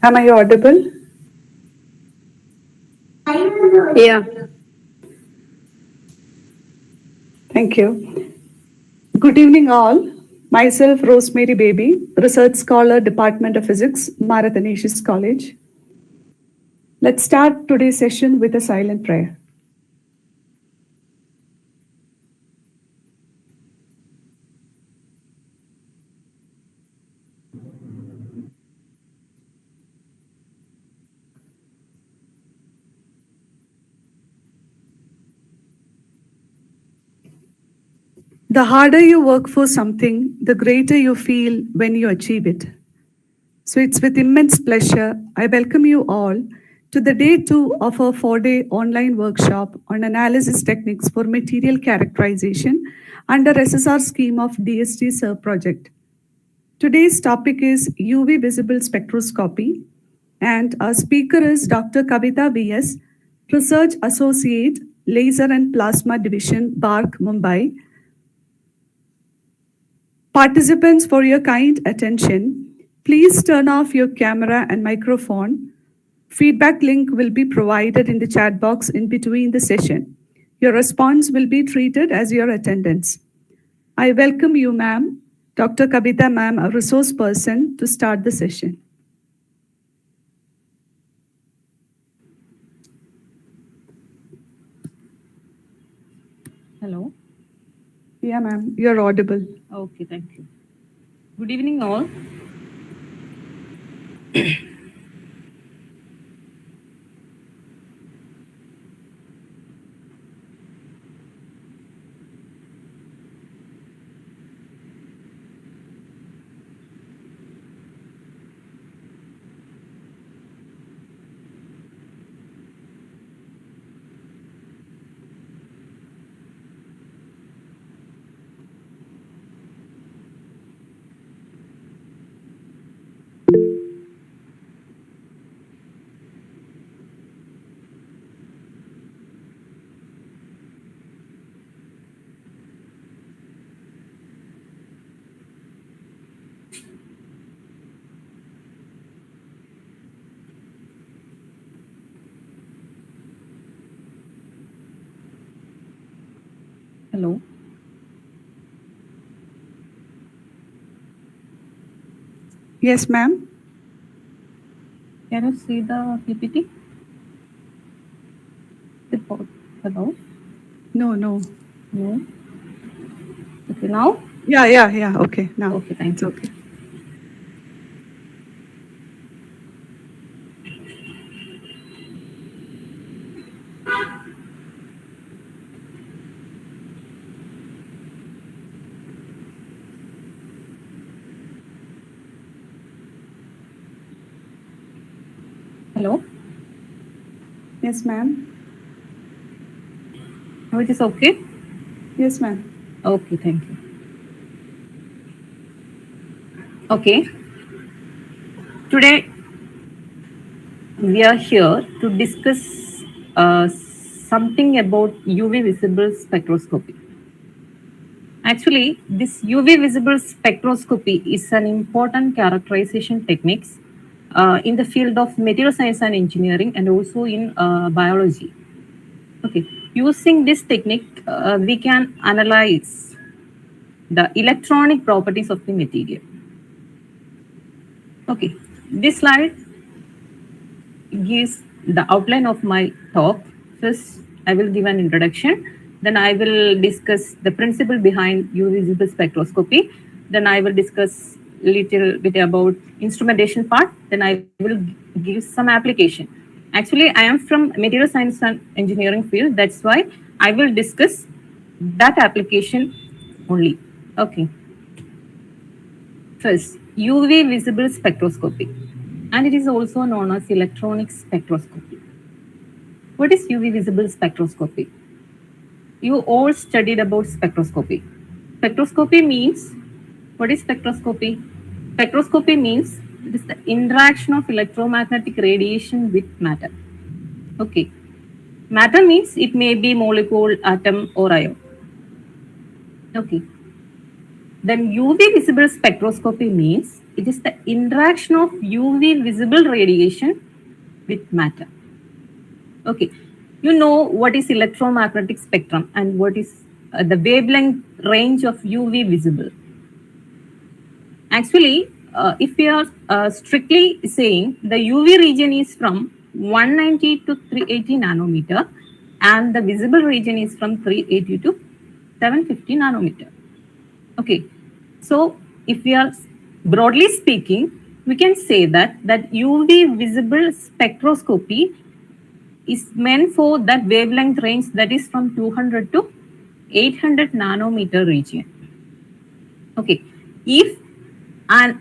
Am I audible? Yeah. Thank you. Good evening, all. Myself, Rosemary Baby, Research Scholar, Department of Physics, Marathaneshes College. Let's start today's session with a silent prayer. The harder you work for something, the greater you feel when you achieve it. So it's with immense pleasure I welcome you all to the day 2 of our 4-day online workshop on analysis techniques for material characterization under SSR scheme of DST SIR project. Today's topic is UV visible spectroscopy, and our speaker is Dr. Kavitha VS, Research Associate, Laser and Plasma Division, BARC, Mumbai. Participants, for your kind attention, please turn off your camera and microphone. Feedback link will be provided in the chat box in between the session. Your response will be treated as your attendance. I welcome you, ma'am, Dr. Kavitha, ma'am, a resource person, to start the session. Hello. Yeah, ma'am, you're audible. Okay, thank you. Good evening, all. Hello. Yes, ma'am. Can you see the PPT? Hello. No, no. No. Okay, now. Yeah. Okay, now Okay, thank it's you. okay. Hello. Yes, ma'am. Now it is okay. Yes, ma'am. Okay, thank you. Okay. Today we are here to discuss something about UV visible spectroscopy. Actually, this UV visible spectroscopy is an important characterization techniques in the field of material science and engineering and also in biology. Okay, using this technique, we can analyze the electronic properties of the material. Okay, this slide gives the outline of my talk. First, I will give an introduction. Then I will discuss the principle behind UV visible spectroscopy. Then I will discuss little bit about instrumentation part. Then I will give some application. Actually, I am from material science and engineering field. That's why I will discuss that application only. Okay. First, UV visible spectroscopy, and it is also known as electronic spectroscopy. What is UV visible spectroscopy? You all studied about spectroscopy. Spectroscopy means, what is spectroscopy? Spectroscopy means it is the interaction of electromagnetic radiation with matter. Okay. Matter means it may be molecule, atom, or ion. Okay. Then UV visible spectroscopy means It is the interaction of UV visible radiation with matter. Okay, you know what is electromagnetic spectrum and what is the wavelength range of UV visible. Actually, if we are strictly saying the UV region is from 190 to 380 nanometer and the visible region is from 380 to 750 nanometer. Okay, so if we are broadly speaking, we can say that UV visible spectroscopy is meant for that wavelength range that is from 200 to 800 nanometer region. Okay, if and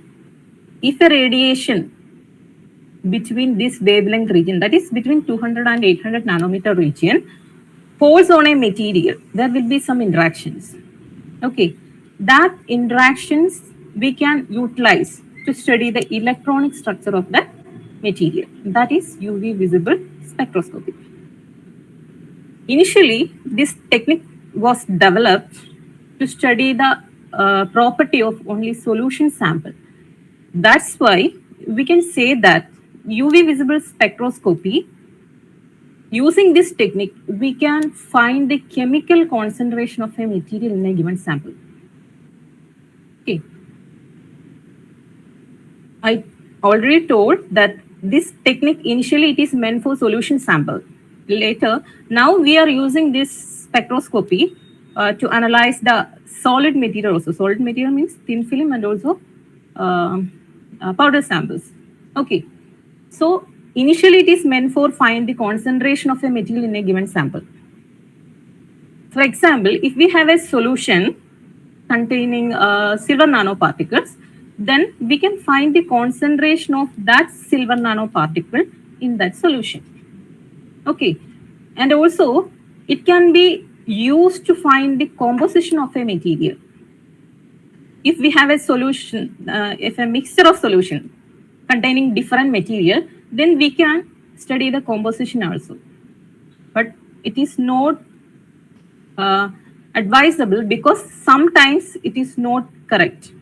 if a radiation between this wavelength region, that is between 200 and 800 nanometer region, falls on a material, there will be some interactions. Okay, that interactions we can utilize to study the electronic structure of that material. That is UV visible spectroscopy. Initially, this technique was developed to study the property of only solution sample. That's why we can say that UV visible spectroscopy, using this technique, we can find the chemical concentration of a material in a given sample. Okay. I already told that this technique initially it is meant for solution sample. Later, now we are using this spectroscopy to analyze the solid material also. Solid material means thin film and also uh, powder samples. Okay. So initially it is meant for find the concentration of a material in a given sample. For example, if we have a solution containing silver nanoparticles, then we can find the concentration of that silver nanoparticle in that solution. Okay, and also it can be used to find the composition of a material. If we have a solution, if a mixture of solution containing different material, then we can study the composition also. But it is not advisable because sometimes it is not correct.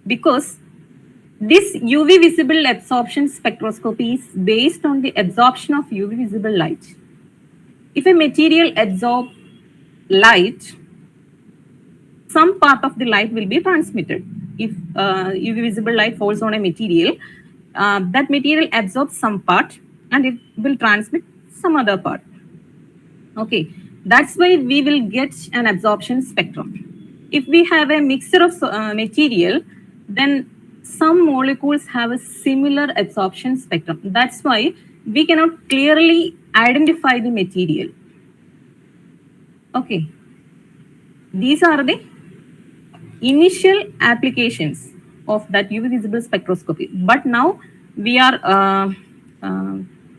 Because this UV visible absorption spectroscopy is based on the absorption of UV visible light. If a material absorbs light, some part of the light will be transmitted. If UV visible light falls on a material, that material absorbs some part and it will transmit some other part. Okay, that's why we will get an absorption spectrum. If we have a mixture of material, then some molecules have a similar absorption spectrum. That's why we cannot clearly identify the material. Okay, these are the initial applications of that UV visible spectroscopy. But now we are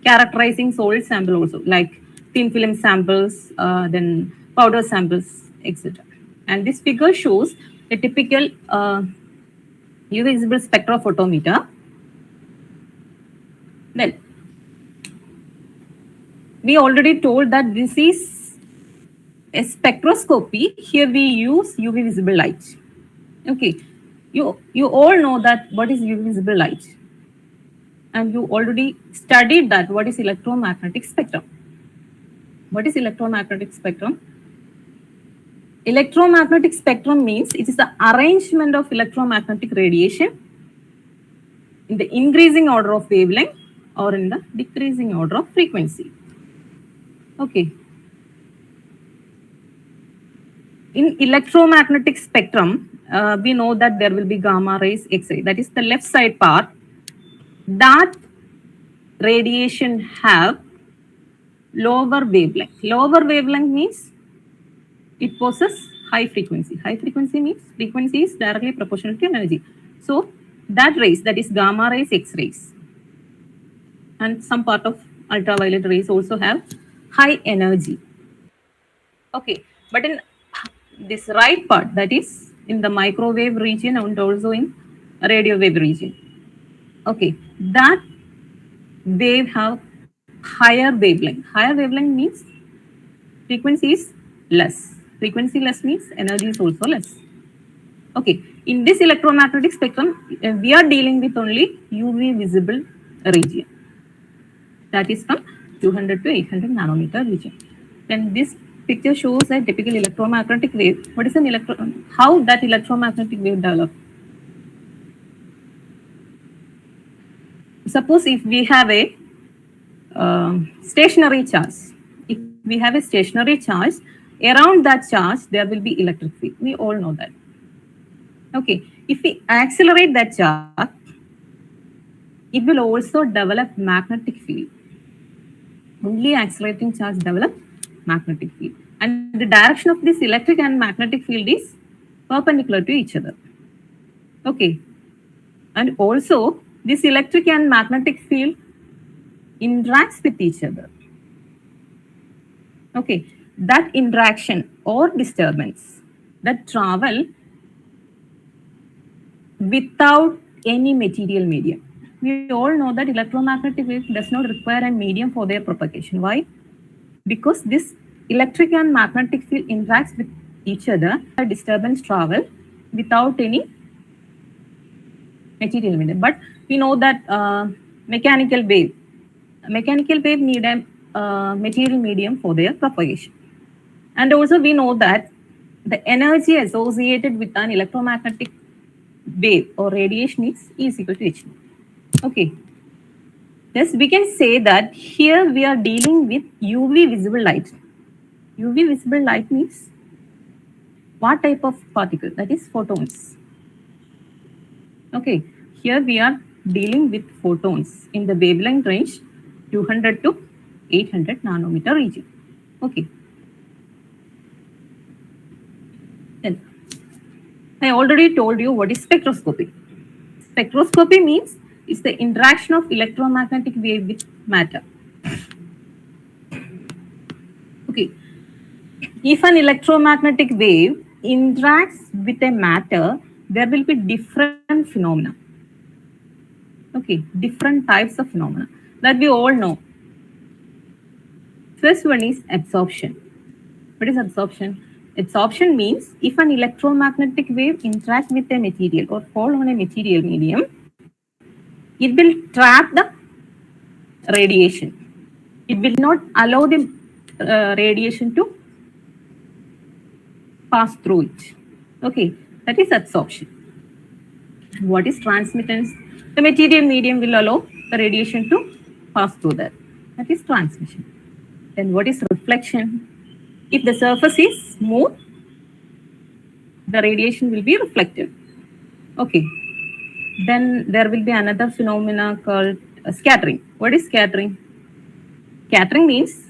characterizing solid sample also, like thin film samples, then powder samples, etc. And this figure shows a typical UV visible spectrophotometer. Then we already told that this is a spectroscopy. Here we use UV visible light. Okay, you all know that what is UV visible light, and you already studied that what is electromagnetic spectrum. What is electromagnetic spectrum? Electromagnetic spectrum means it is the arrangement of electromagnetic radiation in the increasing order of wavelength or in the decreasing order of frequency. Okay. In electromagnetic spectrum, we know that there will be gamma rays, X-ray. That is the left side part. That radiation have lower wavelength. Lower wavelength means it possesses high frequency. High frequency means frequency is directly proportional to energy. So that rays, that is gamma rays, X-rays, and some part of ultraviolet rays also have high energy. Okay, but in this right part, that is in the microwave region and also in radio wave region. Okay, that wave have higher wavelength. Higher wavelength means frequency is less. Frequency less means energy is also less. Okay, in this electromagnetic spectrum, we are dealing with only UV visible region. That is from 200 to 800 nanometer region. Then this picture shows a typical electromagnetic wave. What is an electron? How that electromagnetic wave develops? Suppose if we have a stationary charge. If we have a stationary charge, around that charge there will be electric field. We all know that. Okay, if we accelerate that charge, it will also develop magnetic field. Only accelerating charge develop magnetic field. And the direction of this electric and magnetic field is perpendicular to each other. Okay. And also, this electric and magnetic field interacts with each other. Okay, that interaction or disturbance that travel without any material medium. We all know that electromagnetic wave does not require a medium for their propagation. Why? Because this electric and magnetic field interacts with each other, a disturbance travel without any material medium. But we know that mechanical wave need a material medium for their propagation. And also we know that the energy associated with an electromagnetic wave or radiation is E is equal to h. Okay. Thus we can say that here we are dealing with UV visible light. UV visible light means what type of particle? That is photons. Okay. Here we are dealing with photons in the wavelength range 200 to 800 nanometer region. Okay. Then I already told you what is spectroscopy. Spectroscopy means it's the interaction of electromagnetic wave with matter. Okay. If an electromagnetic wave interacts with a matter, there will be different phenomena. Okay, different types of phenomena that we all know. First one is absorption. What is absorption? Absorption means if an electromagnetic wave interacts with a material or fall on a material medium, it will trap the radiation. It will not allow the radiation to pass through it. Okay, that is absorption. What is transmittance? The material medium will allow the radiation to pass through that. That is transmission. Then what is reflection? If the surface is smooth, the radiation will be reflected. Okay. Then there will be another phenomena called scattering. What is scattering? Scattering means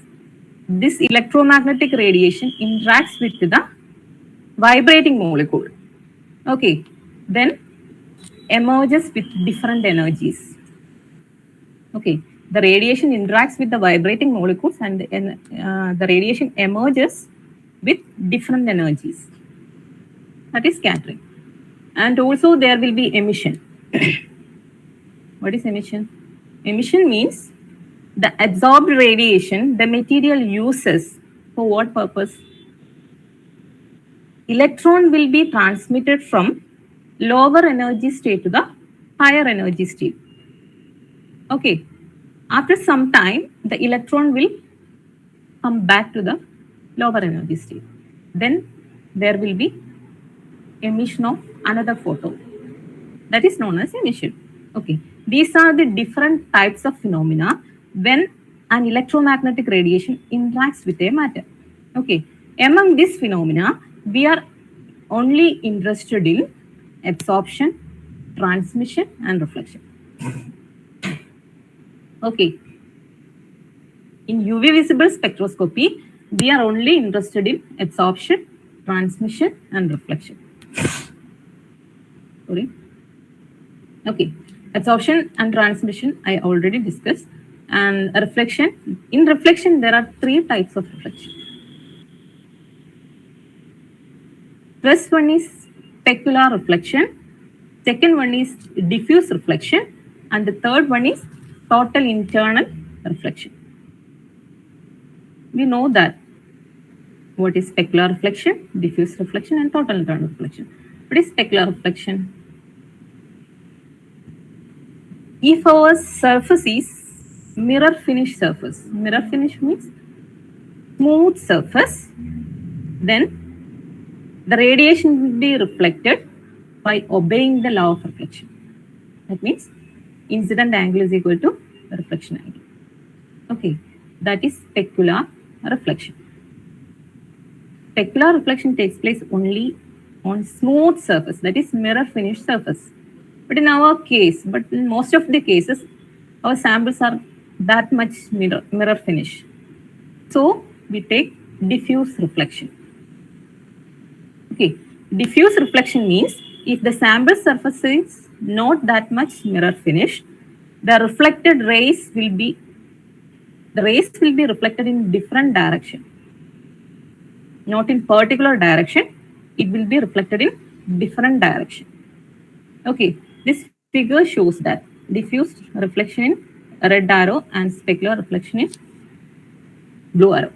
this electromagnetic radiation interacts with the vibrating molecule. Okay. Then emerges with different energies. Okay. The radiation interacts with the vibrating molecules and the radiation emerges with different energies. That is scattering. And also there will be emission. What is emission? Emission means the absorbed radiation the material uses for what purpose? Electron will be transmitted from lower energy state to the higher energy state. Okay. After some time, the electron will come back to the lower energy state. Then there will be emission of another photon. That is known as emission. Okay. These are the different types of phenomena when an electromagnetic radiation interacts with a matter. Okay. Among these phenomena, we are only interested in absorption, transmission, and reflection. Okay. In UV visible spectroscopy, we are only interested in absorption, transmission, and reflection. Sorry. Okay. Absorption and transmission, I already discussed. And reflection. In reflection, there are three types of reflection. First one is specular reflection. Second one is diffuse reflection. And the third one is total internal reflection. We know that what is specular reflection, diffuse reflection, and total internal reflection. What is specular reflection? If our surface is mirror finish surface, mirror finish means smooth surface, then the radiation will be reflected by obeying the law of reflection. That means incident angle is equal to reflection angle. Okay, that is specular reflection. Specular reflection takes place only on smooth surface, that is mirror finish surface. But in our case, but in most of the cases, our samples are that much mirror finish. So we take diffuse reflection. Okay, diffuse reflection means if the sample surface is not that much mirror finish, the reflected rays will be reflected in different direction, not in particular direction. It will be reflected in different direction. Okay, this figure shows that diffuse reflection in red arrow and specular reflection in blue arrow.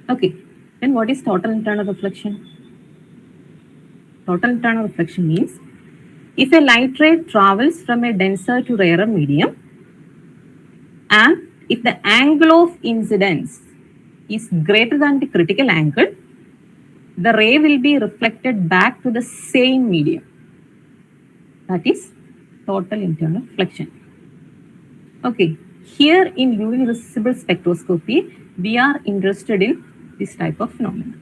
Okay, then what is total internal reflection? Total internal reflection means if a light ray travels from a denser to rarer medium, and if the angle of incidence is greater than the critical angle, the ray will be reflected back to the same medium. That is total internal reflection. Okay, here in UV visible spectroscopy, we are interested in this type of phenomena.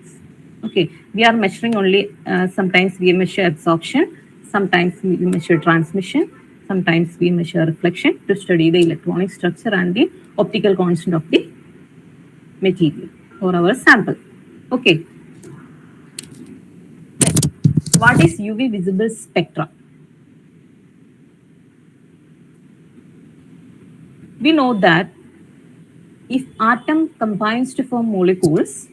Okay, we are measuring only, sometimes we measure absorption, sometimes we measure transmission, sometimes we measure reflection to study the electronic structure and the optical constant of the material or our sample. Okay. What is UV visible spectra? We know that if atom combines to form molecules,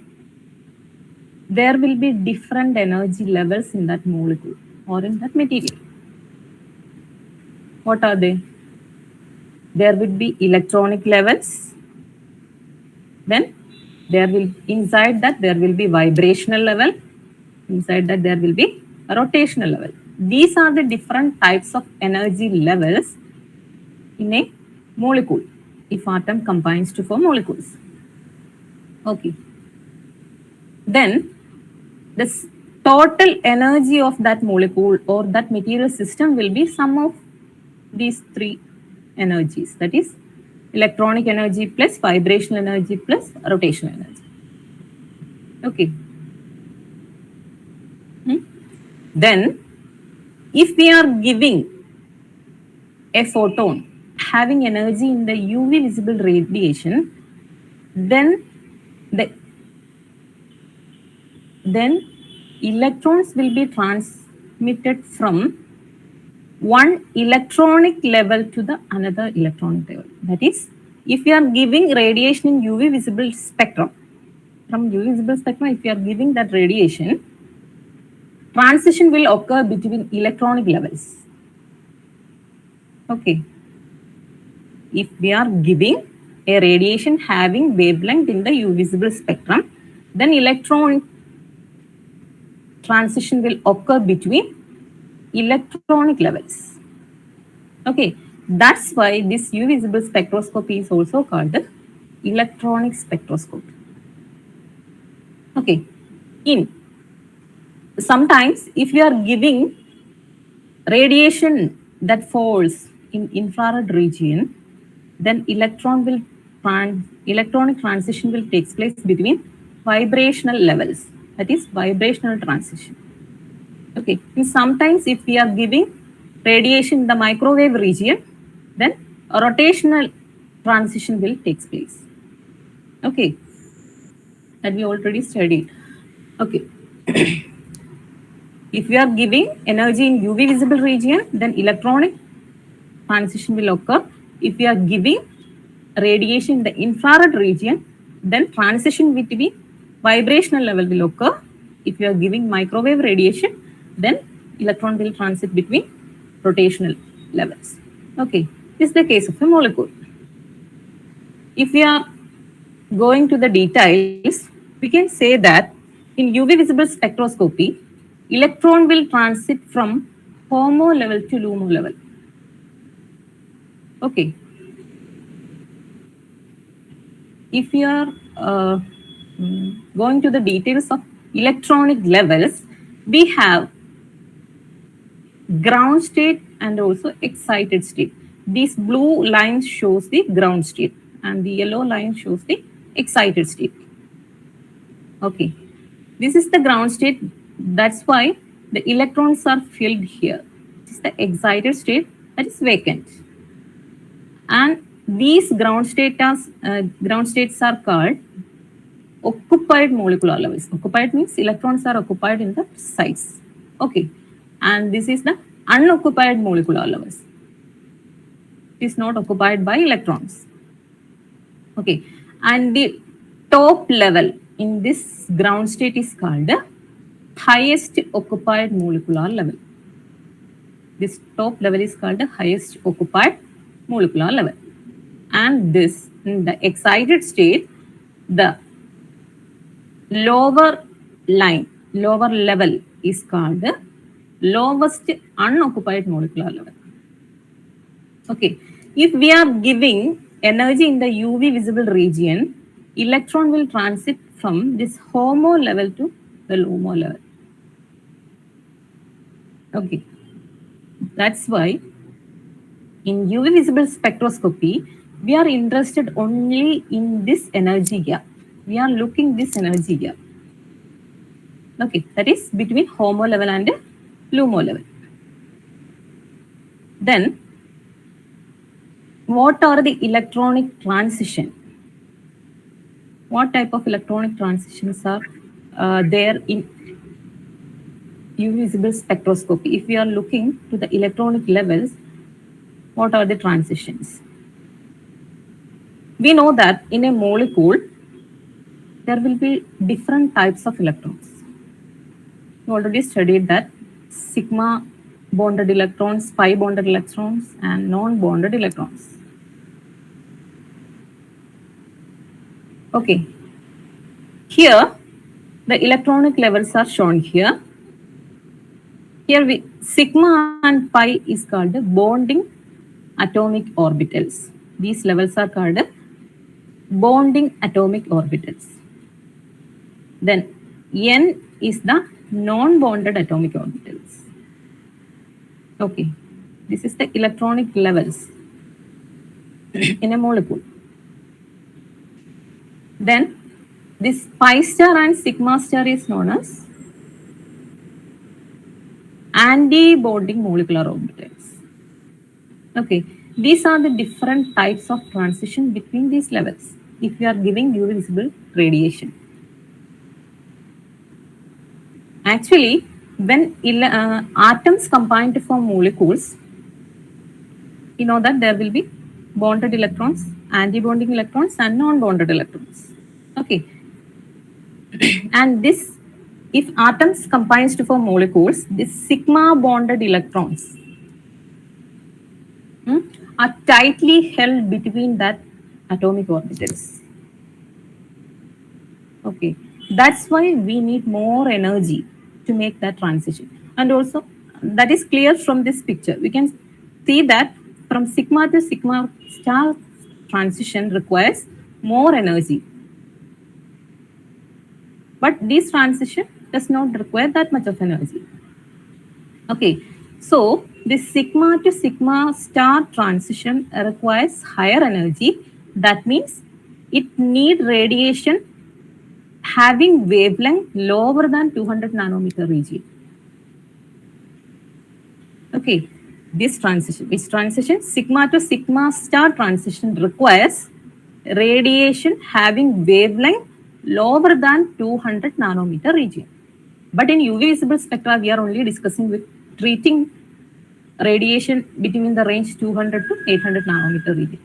there will be different energy levels in that molecule or in that material. What are they? There will be electronic levels. Then there will, inside that there will be vibrational level. Inside that there will be a rotational level. These are the different types of energy levels in a molecule if atom combines to form molecules. Okay. Then the total energy of that molecule or that material system will be sum of these three energies, that is electronic energy plus vibrational energy plus rotational energy. Okay. Then if we are giving a photon having energy in the UV visible radiation, then electrons will be transmitted from one electronic level to the another electronic level. That is, if we are giving radiation in UV visible spectrum, from UV visible spectrum, if we are giving that radiation, transition will occur between electronic levels. Okay. If we are giving a radiation having wavelength in the UV visible spectrum, then electron transition will occur between electronic levels. Okay, that's why this UV visible spectroscopy is also called the electronic spectroscopy. Okay, sometimes if you are giving radiation that falls in infrared region, then electronic transition will take place between vibrational levels, that is vibrational transition. Okay, and sometimes if we are giving radiation in the microwave region, then a rotational transition will take place. Okay, that we already studied. Okay. If we are giving energy in UV visible region, then electronic transition will occur. If we are giving radiation in the infrared region, then transition between vibrational level will occur. If you are giving microwave radiation, then electron will transit between rotational levels. Okay, this is the case of a molecule. If we are going to the details, we can say that in UV visible spectroscopy, electron will transit from HOMO level to LUMO level. Okay. If you are going to the details of electronic levels, we have ground state and also excited state. This blue line shows the ground state and the yellow line shows the excited state. Okay, this is the ground state. That's why the electrons are filled here. This is the excited state, that is vacant. And these ground states are called occupied molecular levels. Occupied means electrons are occupied in the sites. Okay, and this is the unoccupied molecular levels. It is not occupied by electrons. Okay, and the top level in this ground state is called the highest occupied molecular level. This top level is called the highest occupied molecular level. And this, in the excited state, the lower line, lower level is called the lowest unoccupied molecular level. Okay, if we are giving energy in the UV visible region, electron will transit from this HOMO level to the LUMO level. Okay, that's why in UV visible spectroscopy, we are interested only in this energy gap. We are looking this energy gap. Okay, that is between HOMO level and LUMO level. Then, what are the electronic transition? What type of electronic transitions are there in UV visible spectroscopy? If we are looking to the electronic levels, what are the transitions? We know that in a molecule, there will be different types of electrons. We already studied that sigma bonded electrons, pi bonded electrons, and non-bonded electrons. Okay. Here, the electronic levels are shown here. Here, sigma and pi is called the bonding atomic orbitals. These levels are called bonding atomic orbitals. Then N is the non-bonded atomic orbitals. Okay, this is the electronic levels in a molecule. Then this pi star and sigma star is known as anti-bonding molecular orbitals. Okay, these are the different types of transition between these levels if we are giving UV visible radiation. Actually, when atoms combine to form molecules, you know that there will be bonded electrons, anti-bonding electrons, and non-bonded electrons. Okay, and this, if atoms combines to form molecules, these sigma bonded electrons are tightly held between that atomic orbitals. Okay, that's why we need more energy to make that transition. And also, that is clear from this picture. We can see that from sigma to sigma star transition requires more energy. But this transition does not require that much of energy. Okay, so the sigma to sigma star transition requires higher energy. That means it needs radiation having wavelength lower than 200 nanometer region. Okay, this transition, which transition? Sigma to sigma star transition requires radiation having wavelength lower than 200 nanometer region. But in UV visible spectra, we are only discussing with treating radiation between the range 200 to 800 nanometer region.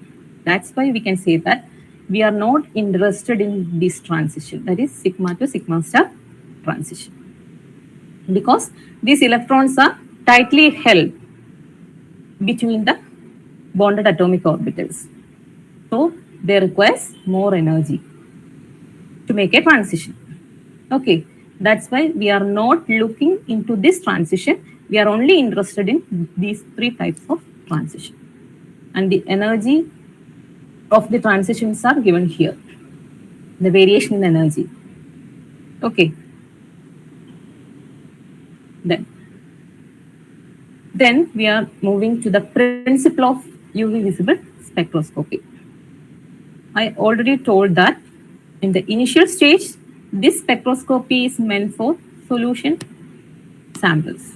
That's why we can say that we are not interested in this transition, that is sigma to sigma star transition, because these electrons are tightly held between the bonded atomic orbitals. So they require more energy to make a transition. Okay, That's why we are not looking into this transition. We are only interested in these three types of transition. And the energy of the transitions are given here. The variation in energy. Okay. Then we are moving to the principle of UV visible spectroscopy. I already told that in the initial stage, this spectroscopy is meant for solution samples.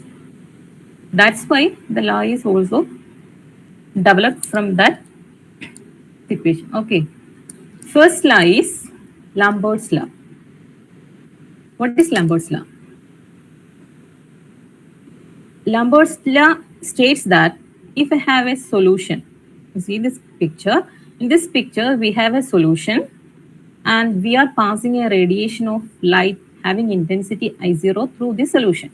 That's why the law is also developed from that situation. Okay. First law is Lambert's law. What is Lambert's law? Lambert's law states that if I have a solution, you see this picture, in this picture we have a solution and we are passing a radiation of light having intensity I0 through the solution.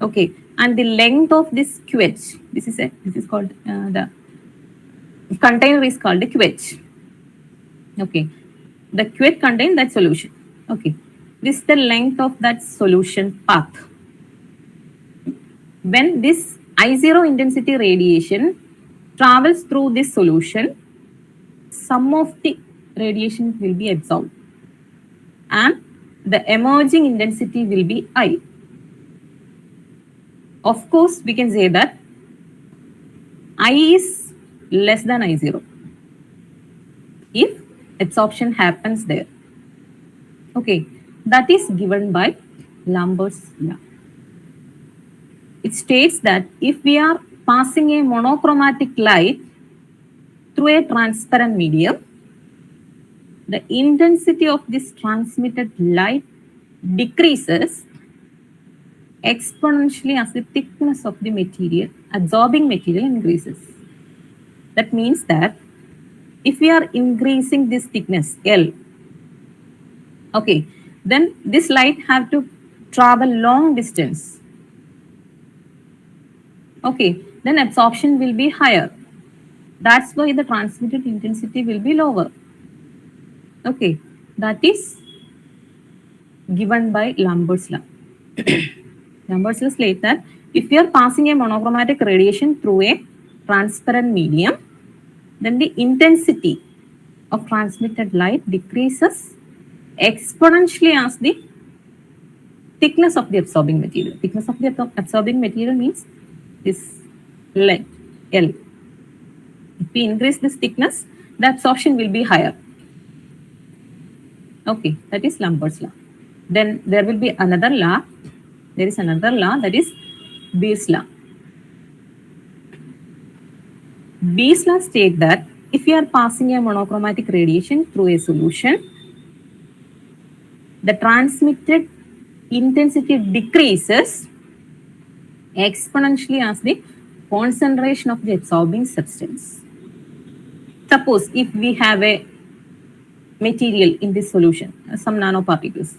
Okay, and the length of this QH, this is called the container is called a QH. Okay, the QH contains that solution. Okay, this is the length of that solution path. When this I0 intensity radiation travels through this solution, some of the radiation will be absorbed and the emerging intensity will be I. Of course, we can say that I is less than I0 if absorption happens there. Okay, that is given by Lambert's law. It states that if we are passing a monochromatic light through a transparent medium, the intensity of this transmitted light decreases exponentially as the thickness of the material, absorbing material increases. That means that if we are increasing this thickness L, okay, then this light have to travel long distance. Okay, then absorption will be higher. That's why the transmitted intensity will be lower. Okay, that is given by Lambert's law. Lambert's law states that if we are passing a monochromatic radiation through a transparent medium, then the intensity of transmitted light decreases exponentially as the thickness of the absorbing material. Thickness of the absorbing material means this length L. If we increase this thickness, the absorption will be higher. Okay, that is Lambert's law. Then there will be another law. There is another law, that is Beer's law. Beer's law states that if we are passing a monochromatic radiation through a solution, the transmitted intensity decreases exponentially as the concentration of the absorbing substance. Suppose if we have a material in this solution, some nanoparticles.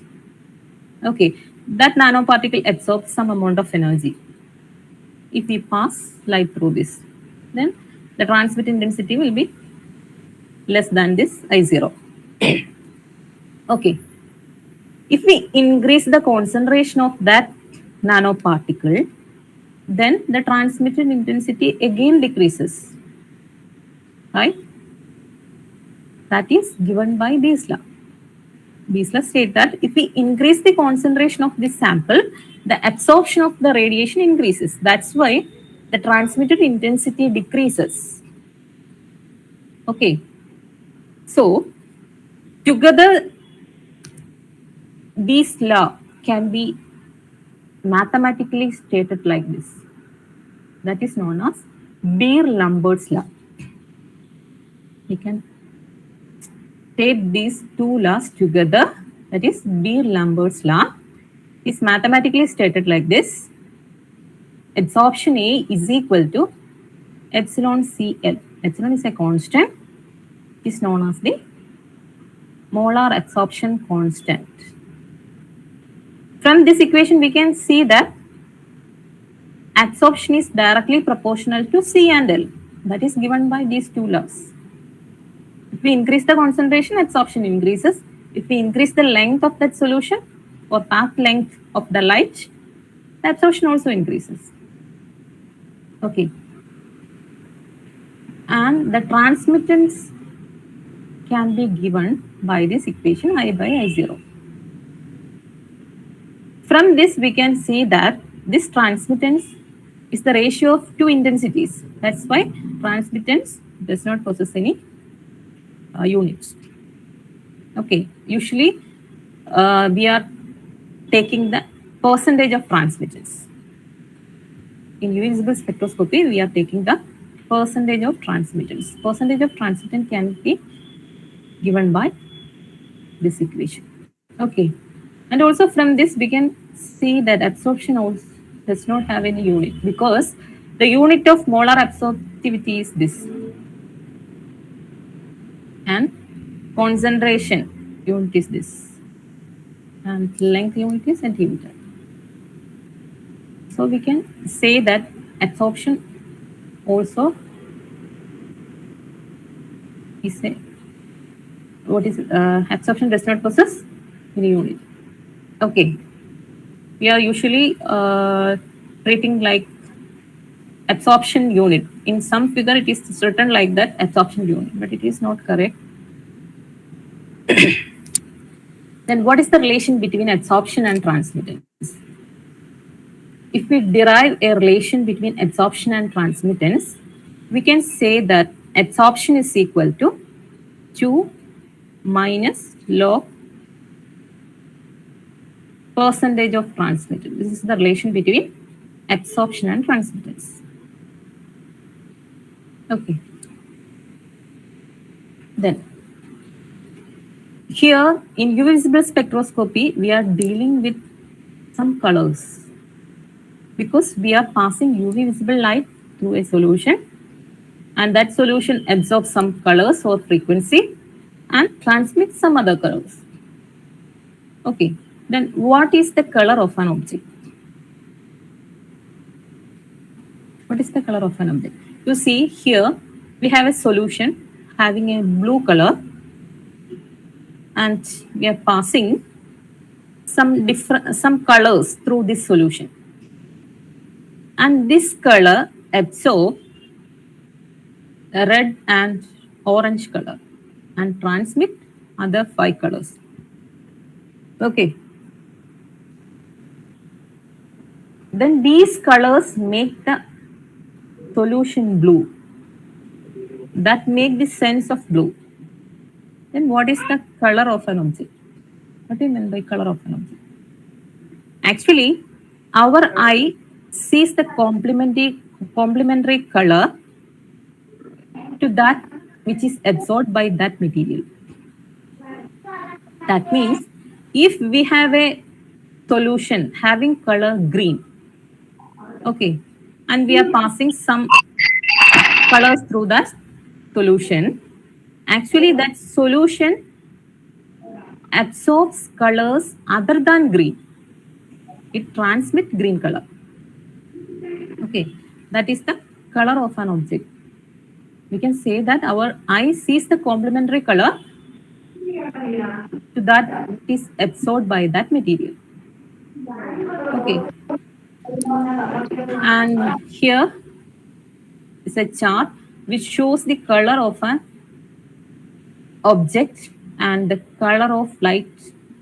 Okay, that nanoparticle absorbs some amount of energy. If we pass light through this, then the transmit intensity will be less than this I0. Okay, if we increase the concentration of that nanoparticle, then the transmitted intensity again decreases, right? That is given by Beer's law. Beer's law states that if we increase the concentration of this sample, the absorption of the radiation increases. That's why the transmitted intensity decreases. Okay. So, together, this law can be mathematically stated like this. That is known as Beer-Lambert's law. We can state these two laws together. That is Beer-Lambert's law is mathematically stated like this. Absorption A is equal to epsilon Cl. Epsilon is a constant. It is known as the molar absorption constant. From this equation, we can see that absorption is directly proportional to C and L. That is given by these two laws. If we increase the concentration, absorption increases. If we increase the length of that solution, or path length of the light, the absorption also increases. Okay. And the transmittance can be given by this equation I by I0. From this, we can see that this transmittance is the ratio of two intensities. That's why transmittance does not possess any units. Okay, usually we are taking the percentage of transmittance. In UV visible spectroscopy, we are taking the percentage of transmittance. Percentage of transmittance can be given by this equation. Okay, and also from this we can see that absorption also does not have any unit because the unit of molar absorptivity is this, and concentration unit is this, and length unit is centimeter. So we can say that absorption also is a absorption does not possess any unit. Okay, we are usually treating like absorption unit. In some figure it is written like that, absorption unit, but it is not correct. Then what is the relation between absorption and transmittance? If we derive a relation between absorption and transmittance, we can say that absorption is equal to 2 minus log percentage of transmittance. This is the relation between absorption and transmittance. Okay. Then here in UV visible spectroscopy, we are dealing with some colors because we are passing UV visible light through a solution, and that solution absorbs some colors or frequency and transmits some other colors. Okay, then what is the color of an object? What is the color of an object? You see here we have a solution having a blue color, and we are passing some colors through this solution, and this color absorbs red and orange color and transmit other 5 colors. Okay, then these colors make the solution blue, that make the sense of blue. Then what is the color of an object? What do you mean by color of an object? Actually, our eye sees the complementary color to that which is absorbed by that material. That means if we have a solution having color green, okay, and we are passing some colors through that solution, actually that solution absorbs colors other than green. It transmits green color. Okay, that is the color of an object. We can say that our eye sees the complementary color to that is absorbed by that material. Okay, and here is a chart which shows the color of an object and the color of light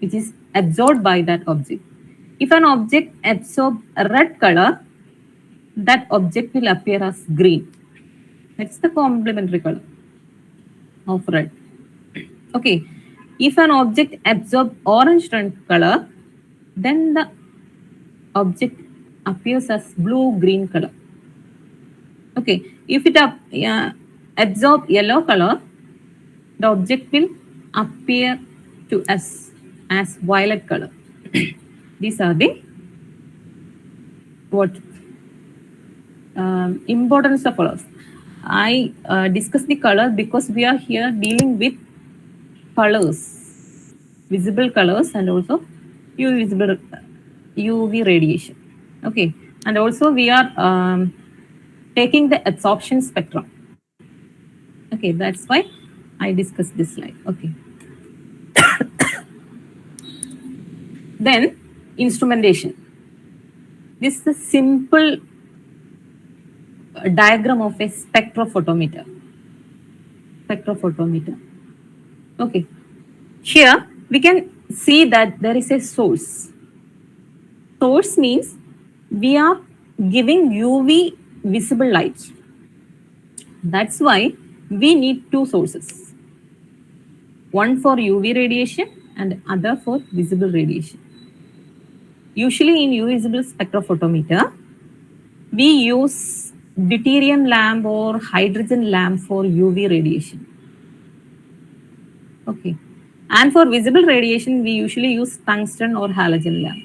which is absorbed by that object. If an object absorbs a red color, that object will appear as green. That's the complementary color of red. Okay, if an object absorbs orange color, then the object appears as blue-green color. Okay, if it absorbs yellow color, the object will appear to us as violet color. These are the importance of colors. I discuss the color because we are here dealing with colors, visible colors, and also UV radiation. Okay, and also we are taking the absorption spectrum. Okay, that's why I discussed this slide. Okay. Then instrumentation. This is a simple diagram of a spectrophotometer. Spectrophotometer. Okay. Here we can see that there is a source. Source means we are giving UV visible light. That's why we need two sources. One for UV radiation and other for visible radiation. Usually in UV visible spectrophotometer, we use deuterium lamp or hydrogen lamp for UV radiation. Okay. And for visible radiation, we usually use tungsten or halogen lamp.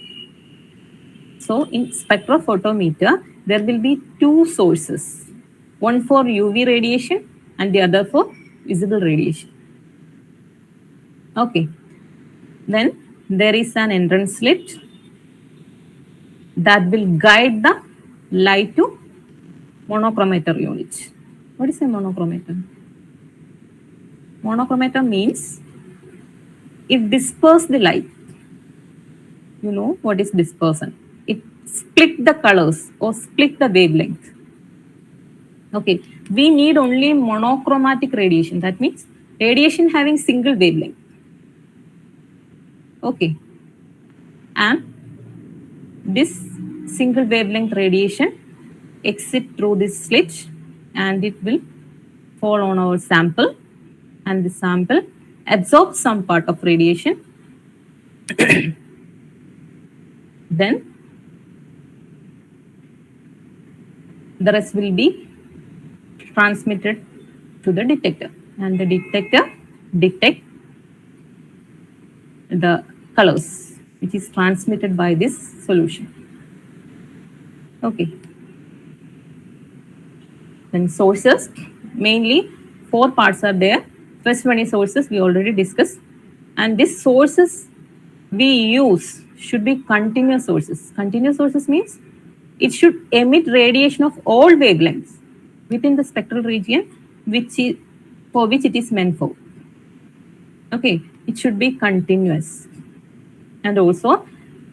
So in spectrophotometer, there will be two sources, one for UV radiation and the other for visible radiation. Okay. Then there is an entrance slit that will guide the light to monochromator unit. What is a monochromator? Monochromator means it disperses the light. You know what is dispersion? It split the colors or split the wavelength. Okay, we need only monochromatic radiation. That means radiation having single wavelength. Okay, and this single wavelength radiation exit through this slit and it will fall on our sample, and the sample absorbs some part of radiation. Then the rest will be transmitted to the detector, and the detector detect the colors which is transmitted by this solution. Okay. Then sources, mainly 4 parts are there. First one is sources, we already discussed. And these sources we use should be continuous sources. Continuous sources means it should emit radiation of all wavelengths within the spectral region for which it is meant for. Okay, it should be continuous. And also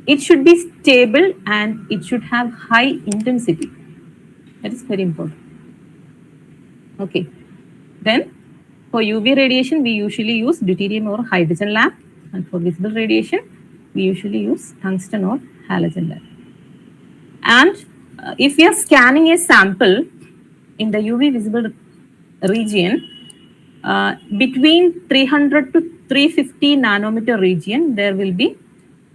it should be stable and it should have high intensity. That is very important. Okay, then for UV radiation, we usually use deuterium or hydrogen lamp, and for visible radiation, we usually use tungsten or halogen lamp. And if we are scanning a sample in the UV visible region, between 300 to 350 nanometer region, there will be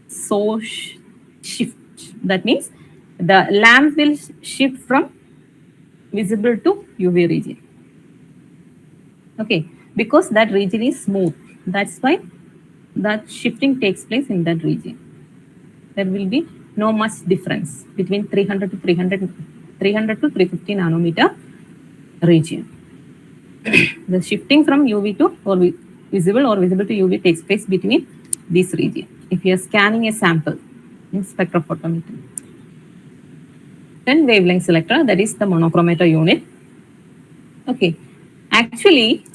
source shift. That means the lamp will shift from visible to UV region. Okay, because that region is smooth. That's why that shifting takes place in that region. There will be no much difference between 300 to 350 nanometer region. The shifting from UV to or visible to UV takes place between this region. If you are scanning a sample in spectrophotometry. Then wavelength selector, that is the monochromator unit. Okay, actually,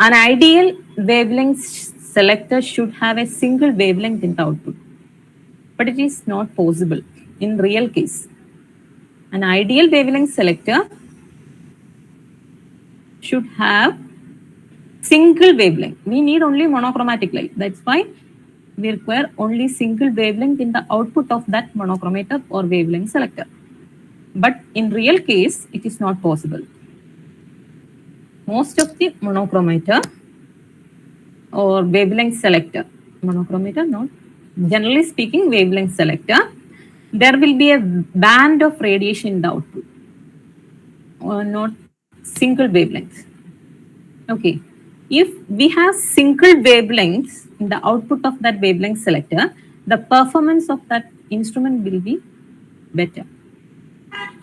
an ideal wavelength selector should have a single wavelength in the output, but it is not possible in real case. An ideal wavelength selector should have single wavelength. We need only monochromatic light. That's why we require only single wavelength in the output of that monochromator or wavelength selector. But in real case, it is not possible. Most of the monochromator or wavelength selector, monochromator, not generally speaking, wavelength selector, there will be a band of radiation in the output, or not single wavelength. Okay, if we have single wavelengths in the output of that wavelength selector, the performance of that instrument will be better,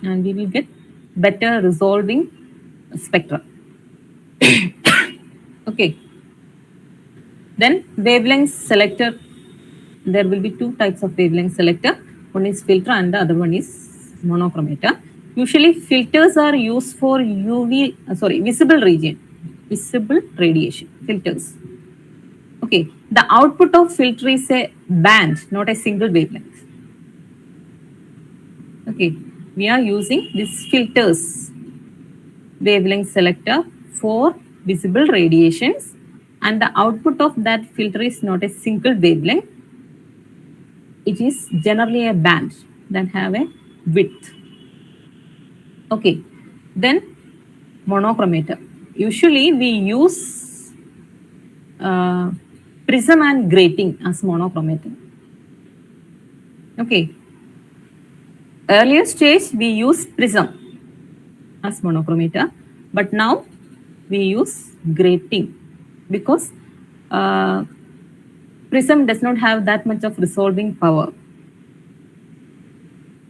and we will get better resolving spectra. Okay. Then wavelength selector, there will be 2 types of wavelength selector. One is filter and the other one is monochromator. Usually filters are used for visible region, visible radiation filters. Okay, the output of filter is a band, not a single wavelength. Okay, we are using this filters wavelength selector for visible radiations, and the output of that filter is not a single wavelength. It is generally a band that have a width. Okay, then monochromator. Usually we use uh, prism and grating as monochromator. Okay, earlier stage we use prism as monochromator, but now we use grating because uh, prism does not have that much of resolving power.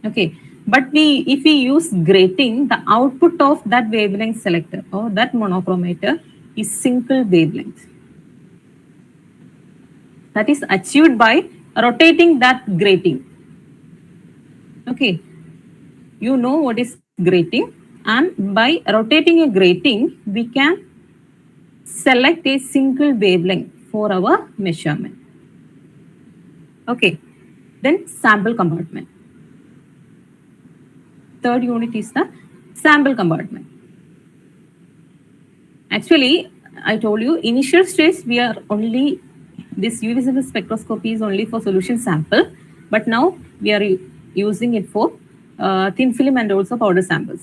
Okay, but if we use grating, the output of that wavelength selector or that monochromator is single wavelength. That is achieved by rotating that grating. Okay, you know what is grating, and by rotating a grating, we can select a single wavelength for our measurement. Okay, then sample compartment. Third unit is the sample compartment. Actually, I told you initial stage we are only, this UV visible spectroscopy is only for solution sample, but now we are using it for thin film and also powder samples.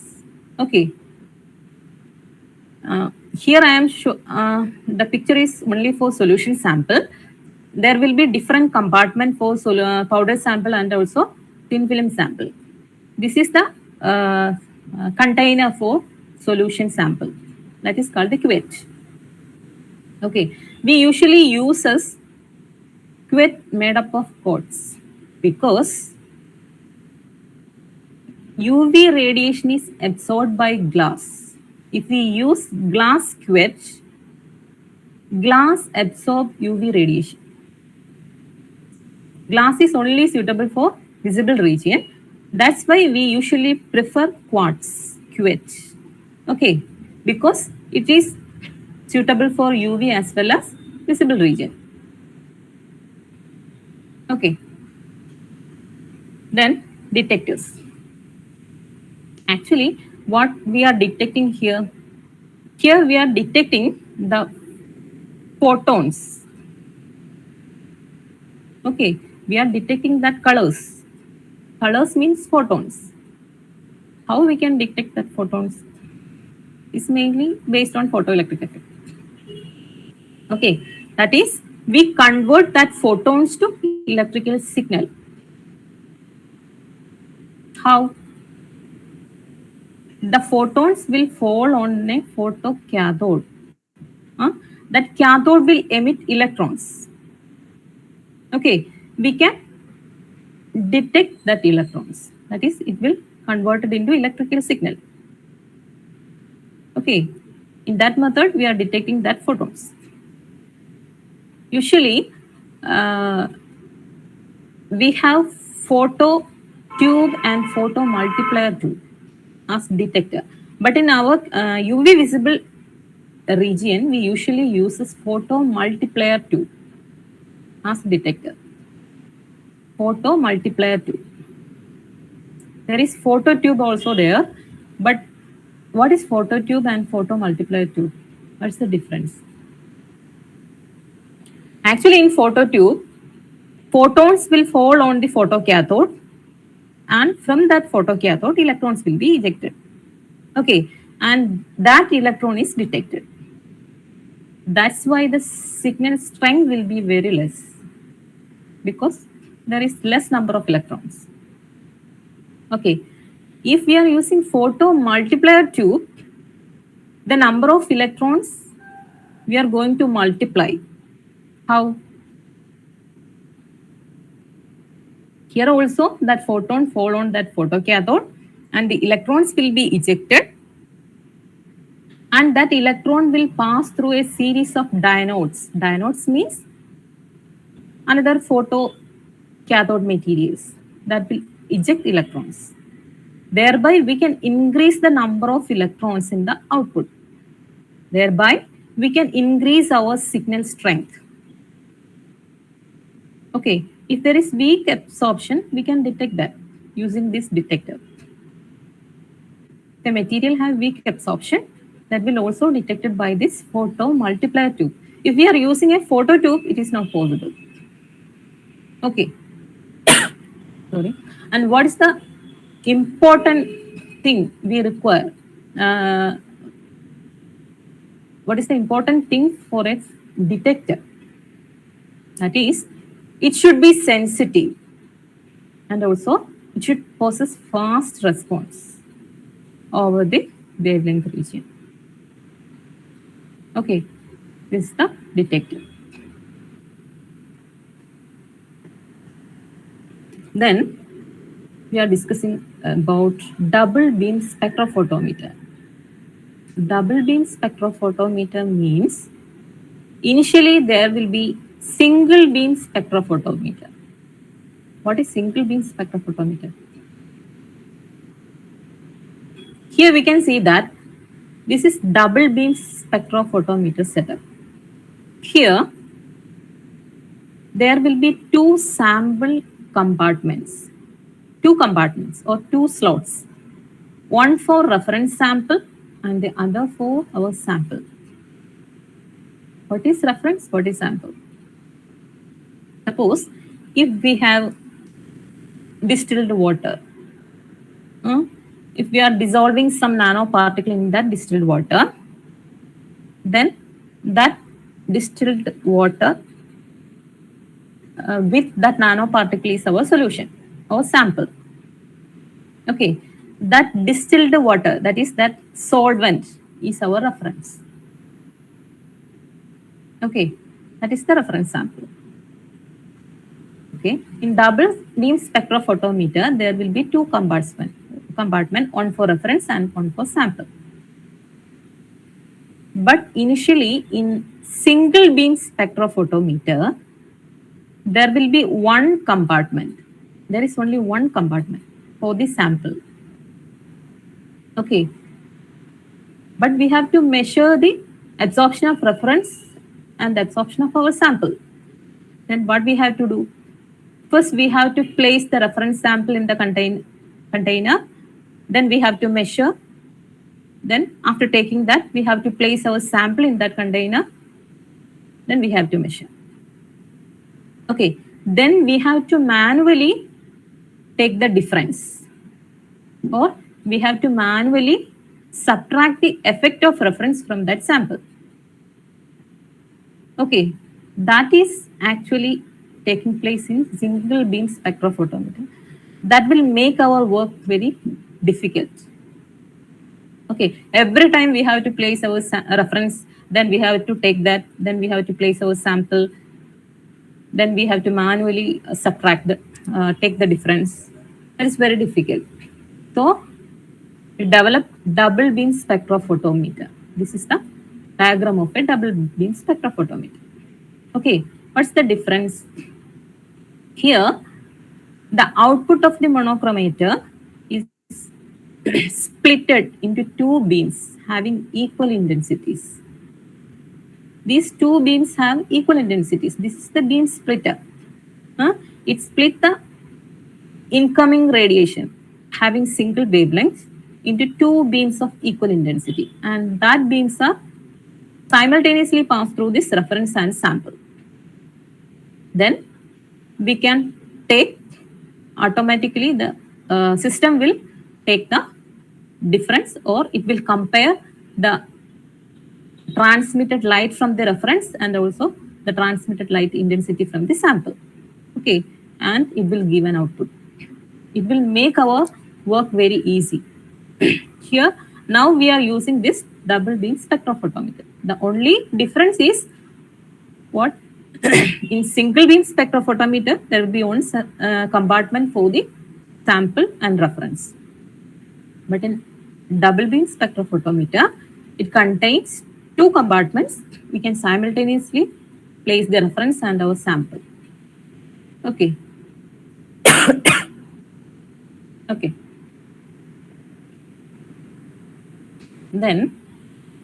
Okay. Here I am the picture is only for solution sample. There will be different compartment for powder sample and also thin film sample. This is the container for solution sample, that is called the cuvette. Okay, we usually use as cuvette made up of quartz because UV radiation is absorbed by glass. If we use glass cuvette, glass absorbs UV radiation. Glass is only suitable for visible region. That's why we usually prefer quartz cuvette. Okay, because it is suitable for UV as well as visible region. Okay. Then detectors. Actually, what we are detecting here, we are detecting the photons. Okay, we are detecting that colors. Colors means photons. How we can detect that photons is mainly based on photoelectric effect. Okay, that is we convert that photons to electrical signal. How? The photons will fall on a photocathode. That cathode will emit electrons. Okay, we can detect that electrons. That is, it will convert it into electrical signal. Okay, in that method, we are detecting that photons. Usually, we have photo tube and photo multiplier tube as detector. But in our UV visible region, we usually use this photo multiplier tube as detector. Photo multiplier tube. There is photo tube also there, but what is photo tube and photo multiplier tube? What's the difference? Actually, in photo tube, photons will fall on the photocathode, and from that photocathode, electrons will be ejected. Okay, and that electron is detected. That's why the signal strength will be very less, because there is less number of electrons. Okay, if we are using photo multiplier tube, the number of electrons we are going to multiply. How? Here also that photon fall on that photocathode and the electrons will be ejected, and that electron will pass through a series of diodes. Diodes means another photocathode materials that will eject electrons. Thereby we can increase the number of electrons in the output. Thereby we can increase our signal strength. Okay, if there is weak absorption, we can detect that using this detector. The material have weak absorption, that will also detected by this photo multiplier tube. If we are using a photo tube, it is not possible. Okay, sorry. And what is the important thing we require? Uh, what is the important thing for a detector? That is, it should be sensitive and also it should possess fast response over the wavelength region. Okay, this is the detector. Then we are discussing about double beam spectrophotometer. Double beam spectrophotometer means initially there will be single beam spectrophotometer. What is single beam spectrophotometer? Here we can see that this is double beam spectrophotometer setup. Here there will be two compartments or two slots, one for reference sample and the other for our sample. What is reference? What is sample? Suppose if we have distilled water, if we are dissolving some nanoparticle in that distilled water, then that distilled water with that nanoparticle is our solution or sample. Okay, that distilled water, that is that solvent, is our reference. Okay, that is the reference sample. Okay, in double beam spectrophotometer, there will be two compartment, one for reference and one for sample. But initially, in single beam spectrophotometer, there will be one compartment. There is only one compartment for the sample. Okay, but we have to measure the absorption of reference and the absorption of our sample. Then what we have to do? First, we have to place the reference sample in the container. Then we have to measure. Then after taking that, we have to place our sample in that container. Then we have to measure. Okay, then we have to manually take the difference, or we have to manually subtract the effect of reference from that sample. Okay, that is actually taking place in single beam spectrophotometer. That will make our work very difficult. Okay, every time we have to place our reference, then we have to take that, then we have to place our sample, then we have to manually take the difference. That is very difficult. So we develop double beam spectrophotometer. This is the diagram of a double beam spectrophotometer. Okay, what's the difference? Here, the output of the monochromator is splitted into two beams having equal intensities. These two beams have equal intensities. This is the beam splitter. It split the incoming radiation having single wavelength into two beams of equal intensity, and that beams are simultaneously passed through this reference and sample. Then we can take automatically, the system will take the difference, or it will compare the transmitted light from the reference and also the transmitted light intensity from the sample. Okay, and it will give an output. It will make our work very easy. Here, now we are using this double beam spectrophotometer. The only difference is what? In single beam spectrophotometer, there will be one compartment for the sample and reference. But in double beam spectrophotometer, it contains two compartments. We can simultaneously place the reference and our sample. Okay. Okay. Then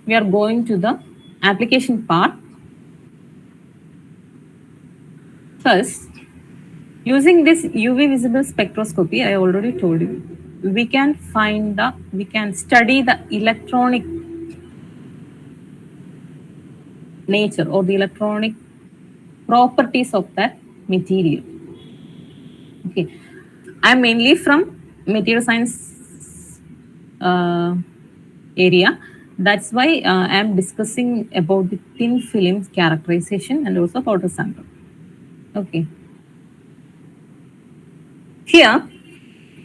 we are going to the application part. First, Using this UV visible spectroscopy, I already told you, we can study the electronic nature or the electronic properties of that material. Okay, I'm mainly from material science area. That's why I'm discussing about the thin film characterization and also powder sample. Okay, here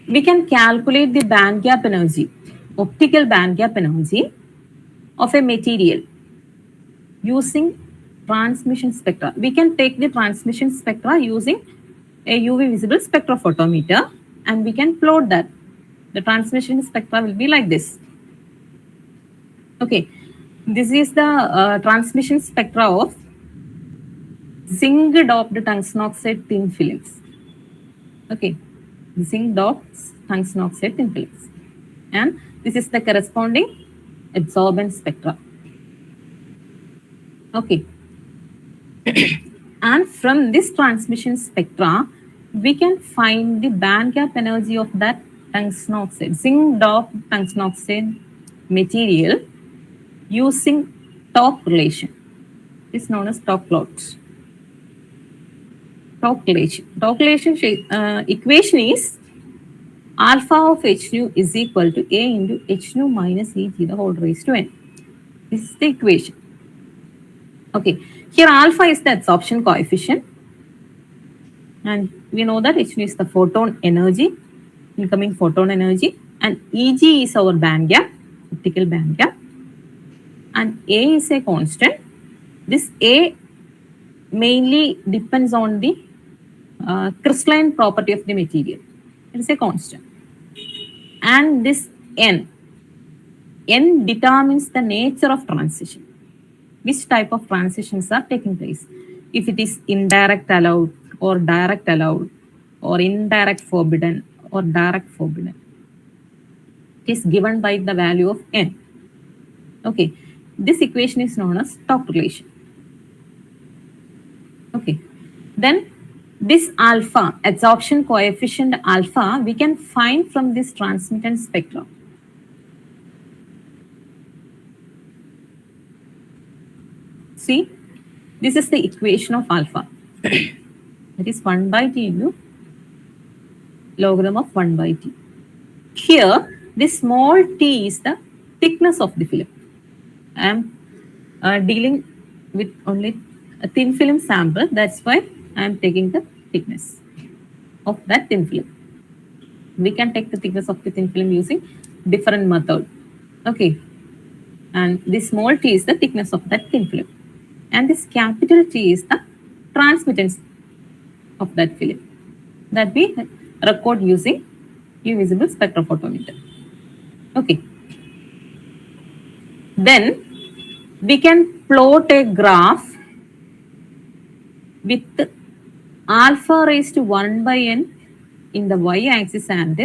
we can calculate the band gap energy, optical band gap energy of a material using transmission spectra. We can take the transmission spectra using a UV visible spectrophotometer and we can plot that. The transmission spectra will be like this. Okay, this is the transmission spectra of zinc doped tungsten oxide thin films. Okay, zinc doped tungsten oxide thin films. And this is the corresponding absorbance spectra. Okay, and from this transmission spectra, we can find the band gap energy of that tungsten oxide, zinc doped tungsten oxide material using Toc relation. It's known as Toc plot. Toc relation. Toc relation equation is alpha of h nu is equal to a into h nu minus e to the whole raised to n. This is the equation. Okay, here alpha is the absorption coefficient. And we know that h nu is the photon energy, incoming photon energy, and Eg is our band gap, optical band gap, and A is a constant. This A mainly depends on the crystalline property of the material. It is a constant. And this N determines the nature of transition. Which type of transitions are taking place? If it is indirect allowed or direct allowed or indirect forbidden or direct forbidden. It is given by the value of N. Okay, this equation is known as Toc relation. Okay, then this alpha, absorption coefficient alpha, we can find from this transmitted spectrum. See, this is the equation of alpha. That is 1 by t into logarithm of 1 by t. Here, this small t is the thickness of the film. I am dealing with only a thin film sample. That's why I am taking the thickness of that thin film. We can take the thickness of the thin film using different method. Okay. And this small t is the thickness of that thin film. And this capital T is the transmittance of that film that we record using visible spectrophotometer. Okay. Then we can plot a graph with alpha raised to 1 by n in the y-axis and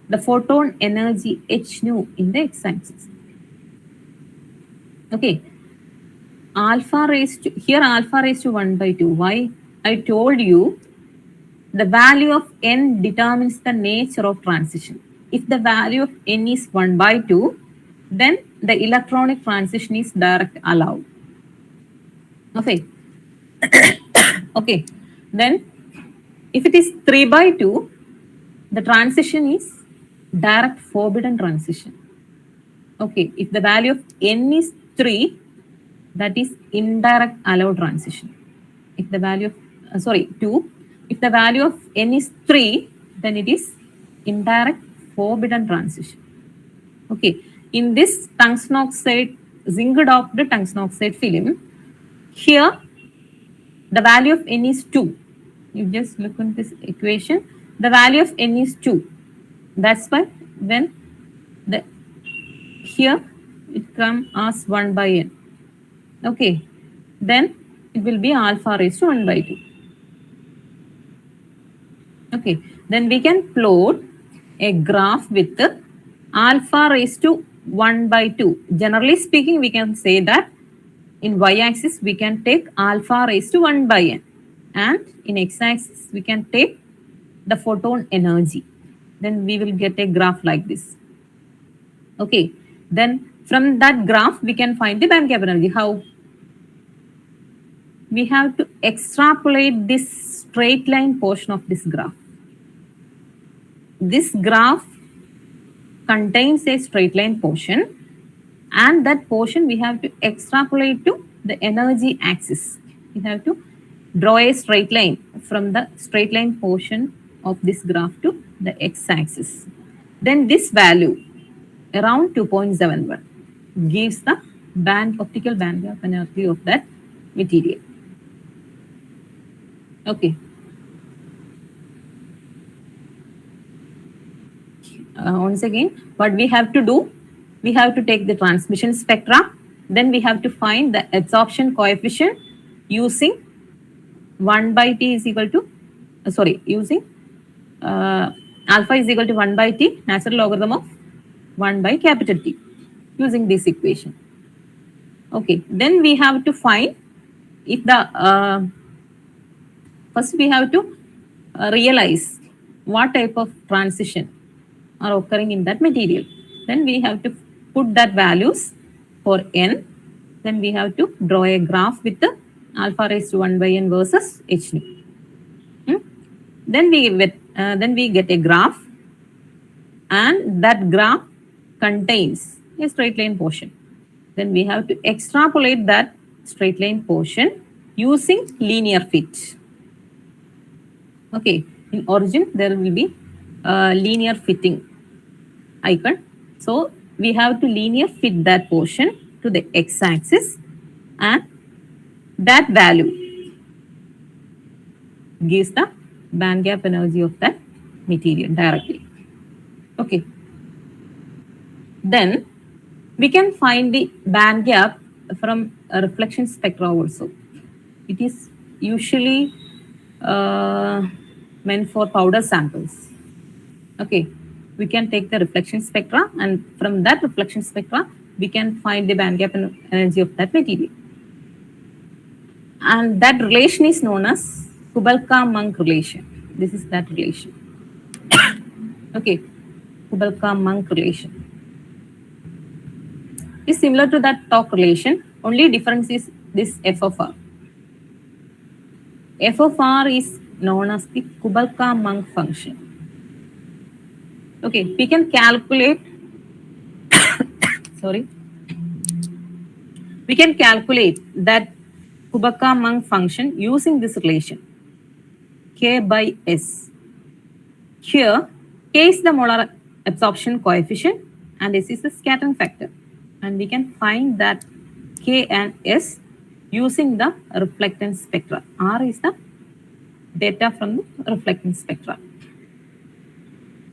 the photon energy h nu in the x-axis. Okay. Alpha raised to 1 by 2. Why? I told you the value of n determines the nature of transition. If the value of n is 1 by 2, then the electronic transition is direct allowed. Okay. Okay. Then if it is 3 by 2, the transition is direct forbidden transition. Okay. If the value of n is 3, that is indirect allowed transition. If the value of, 2, if the value of n is 3, then it is indirect forbidden transition. Okay, in this tungsten oxide, zinc doped tungsten oxide film, here the value of n is 2. You just look at this equation, the value of n is 2. That's why when here it comes as 1 by n. Okay, then it will be alpha raised to 1 by 2. Okay, then we can plot a graph with alpha raised to 1 by 2. Generally speaking, we can say that in y-axis, we can take alpha raised to 1 by n. And in x-axis, we can take the photon energy. Then we will get a graph like this. Okay. Then from that graph, we can find the band gap energy. How? We have to extrapolate this straight line portion of this graph. This graph contains a straight line portion, and that portion we have to extrapolate to the energy axis. We have to draw a straight line from the straight line portion of this graph to the x-axis. Then this value around 2.71 gives the optical band gap energy of that material. Okay. Once again, what we have to do, we have to take the transmission spectra, then we have to find the absorption coefficient using 1 by t is equal to, using alpha is equal to 1 by t, natural logarithm of 1 by capital T, using this equation. Okay, then we have to find if the, first we have to realize what type of transition are occurring in that material. Then we have to put that values for n. Then we have to draw a graph with the alpha raised to 1 by n versus h nu. Then we get a graph, and that graph contains a straight line portion. Then we have to extrapolate that straight line portion using linear fit. Okay, in origin there will be linear fitting icon. So we have to linear fit that portion to the x-axis, and that value gives the band gap energy of that material directly. Okay. Then we can find the band gap from a reflection spectra also. It is usually meant for powder samples. Okay, we can take the reflection spectra, and from that reflection spectra, we can find the band gap energy of that material. And that relation is known as Kubalka-Monk relation. This is that relation. Okay, Kubalka-Monk relation is similar to that talk relation. Only difference is this f of r. F of r is known as the Kubalka-Monk function. Okay, we can calculate, sorry, we can calculate that Kubalka-Monk function using this relation, K by S. Here, K is the molar absorption coefficient and S is the scattering factor. And we can find that K and S using the reflectance spectra. R is the data from the reflectance spectra.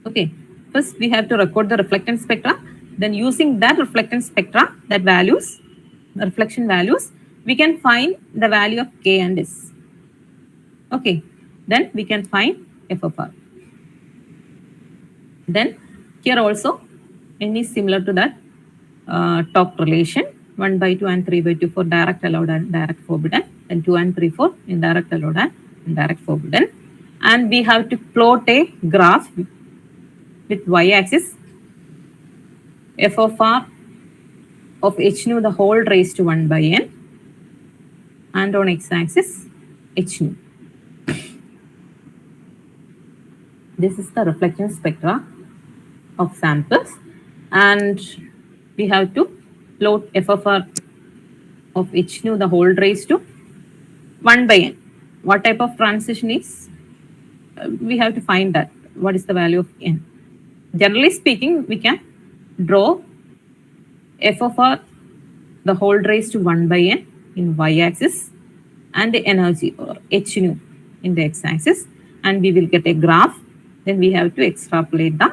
Okay, first we have to record the reflectance spectra. Then using that reflectance spectra, that values, the reflection values, we can find the value of K and S. Okay, then we can find F of R. Then here also, N is similar to that top relation, 1 by 2 and 3 by 2 for direct allowed and direct forbidden, and 2 and 3 for indirect allowed and indirect forbidden. And we have to plot a graph with y-axis, f of r of h nu the whole raised to 1 by n, and on x-axis h nu. This is the reflection spectra of samples, and we have to plot f of r of h nu the whole raised to 1 by n. What type of transition is? We have to find that. What is the value of n? Generally speaking, we can draw f of r the whole raised to 1 by n in y-axis and the energy or h nu in the x-axis, and we will get a graph. Then we have to extrapolate the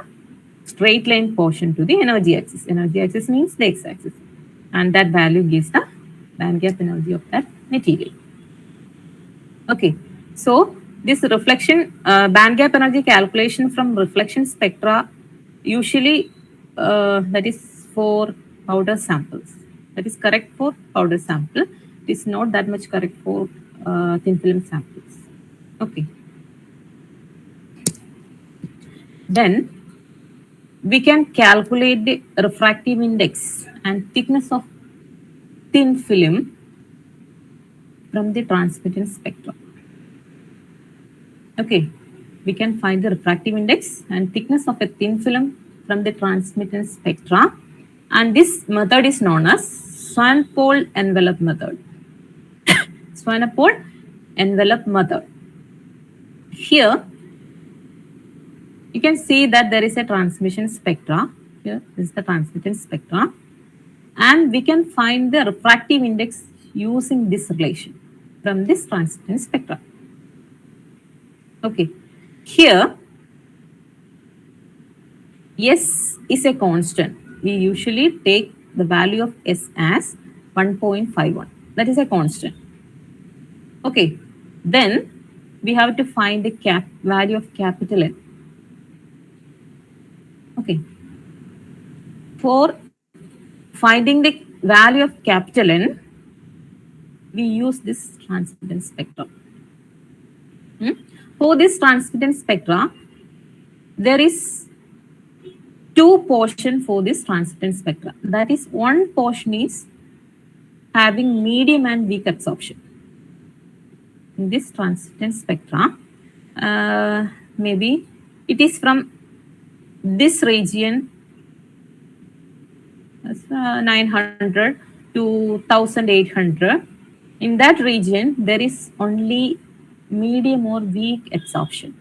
straight line portion to the energy axis. Energy axis means the x-axis, and that value gives the band gap energy of that material. Okay, so this reflection band gap energy calculation from reflection spectra usually that is for powder samples. That is correct for powder sample. It is not that much correct for thin film samples. Okay. Then we can calculate the refractive index and thickness of thin film from the transmittance spectrum. Okay, we can find the refractive index and thickness of a thin film from the transmittance spectra, and this method is known as Swanepoel envelope method. Swanepoel envelope method. Here you can see that there is a transmission spectra. Here is the transmittance spectra, and we can find the refractive index using this relation from this transmittance spectra. Okay, here S is a constant. We usually take the value of S as 1.51. That is a constant. Okay, then we have to find the value of capital N. Okay, for finding the value of capital N, we use this transmittance spectrum. For this transmittance spectra, there is two portion for this transmittance spectra. That is, one portion is having medium and weak absorption. In this transmittance spectra, maybe it is from this region 900 to 1800. In that region, there is only medium or weak absorption.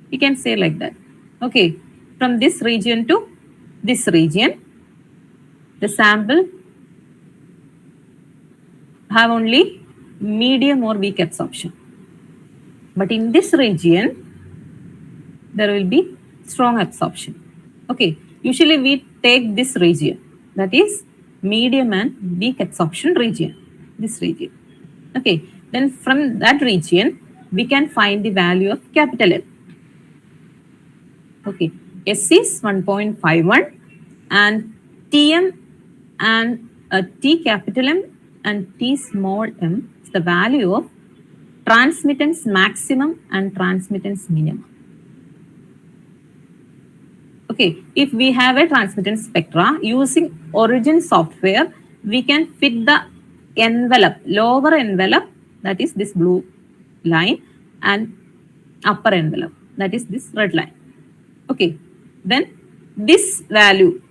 You can say like that. Okay, from this region to this region, the sample have only medium or weak absorption. But in this region, there will be strong absorption. Okay, usually we take this region, that is medium and weak absorption region, this region. Okay, then from that region, we can find the value of capital N. Okay, S is 1.51 and Tm and T capital M and T small m is the value of transmittance maximum and transmittance minimum. Okay, if we have a transmittance spectra using origin software, we can fit the envelope, lower envelope, that is this blue line, and upper envelope, that is this red line. Okay, then this value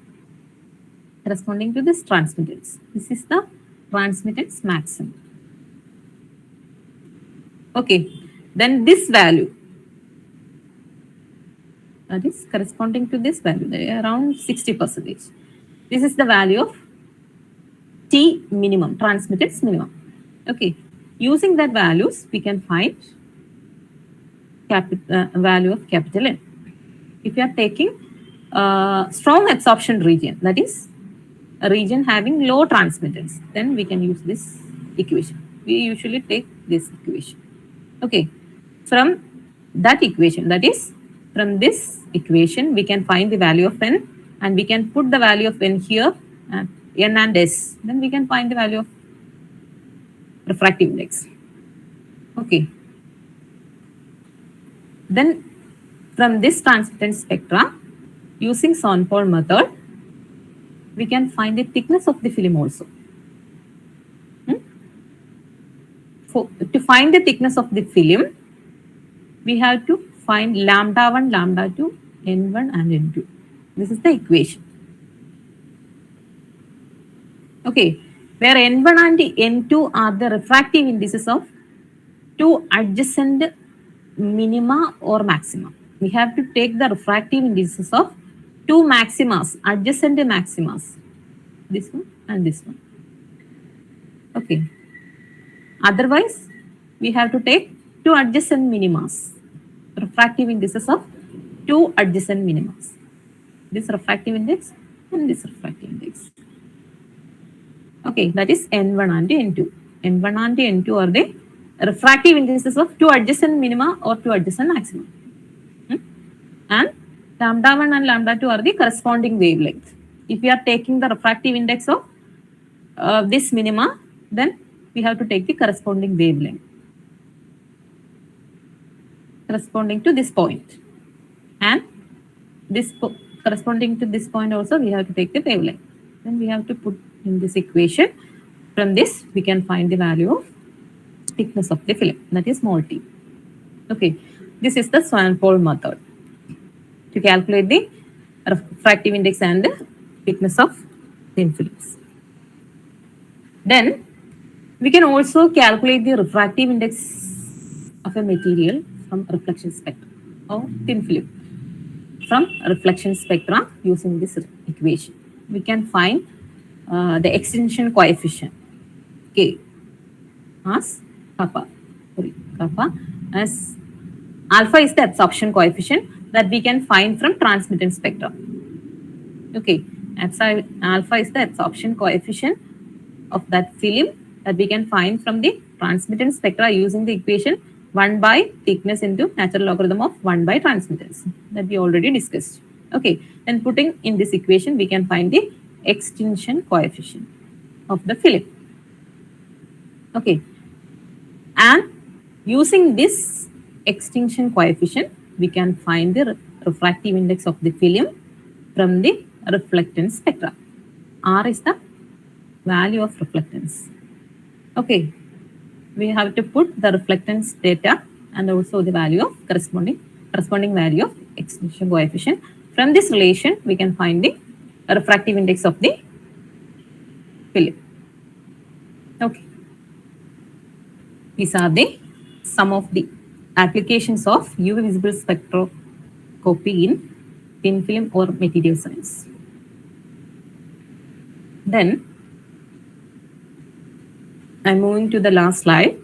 corresponding to this transmittance, this is the transmittance maximum. Okay, then this value, that is corresponding to this value, around 60%. This is the value of T minimum, transmittance minimum. Okay, using that values, we can find value of capital N. If you are taking strong absorption region, that is a region having low transmittance, then we can use this equation. We usually take this equation. Okay, from that equation, that is from this equation, we can find the value of N, and we can put the value of N here, N and S. Then we can find the value of refractive index. Okay. Then from this transmittance spectra, using Swanepoel method, we can find the thickness of the film also. To find the thickness of the film, we have to find lambda 1, lambda 2, N1 and N2. This is the equation. Okay, where N1 and N2 are the refractive indices of two adjacent minima or maxima. We have to take the refractive indices of two maximas, adjacent maximas, this one and this one. Okay. Otherwise, we have to take two adjacent minimas, refractive indices of two adjacent minimas. This refractive index and this refractive index. Okay, that is N1 and N2. N1 and N2 are the refractive indices of two adjacent minima or two adjacent maxima. And lambda 1 and lambda 2 are the corresponding wavelength. If we are taking the refractive index of this minima, then we have to take the corresponding wavelength corresponding to this point. And this corresponding to this point also, we have to take the wavelength. Then we have to put in this equation. From this, we can find the value of thickness of the film, that is small t. Okay, this is the Swansford method to calculate the refractive index and the thickness of thin films. Then we can also calculate the refractive index of a material from reflection spectrum or thin film from reflection spectra using this equation. We can find the extinction coefficient K as kappa, kappa as alpha is the absorption coefficient that we can find from transmittance spectra. Okay, alpha is the absorption coefficient of that film that we can find from the transmittance spectra using the equation 1 by thickness into natural logarithm of 1 by transmittance that we already discussed. Okay, then putting in this equation, we can find the extinction coefficient of the film. Okay, and using this extinction coefficient, we can find the refractive index of the film from the reflectance spectra. R is the value of reflectance. Okay, we have to put the reflectance data and also the value of corresponding value of extinction coefficient. From this relation, we can find the refractive index of the film. Okay, these are the some of the applications of UV visible spectroscopy in thin film or material science. Then I'm moving to the last slide.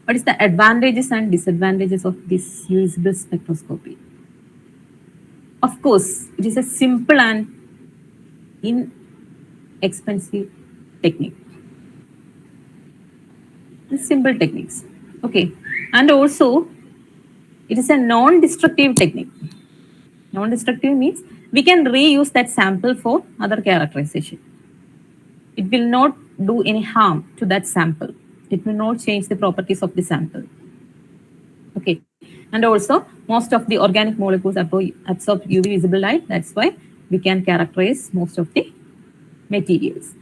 What is the advantages and disadvantages of this UV visible spectroscopy? Of course, it is a simple and inexpensive technique. Simple techniques. Okay, and also it is a non-destructive technique. Non-destructive means we can reuse that sample for other characterization. It will not do any harm to that sample. It will not change the properties of the sample. Okay, and also most of the organic molecules absorb UV visible light. That's why we can characterize most of the materials.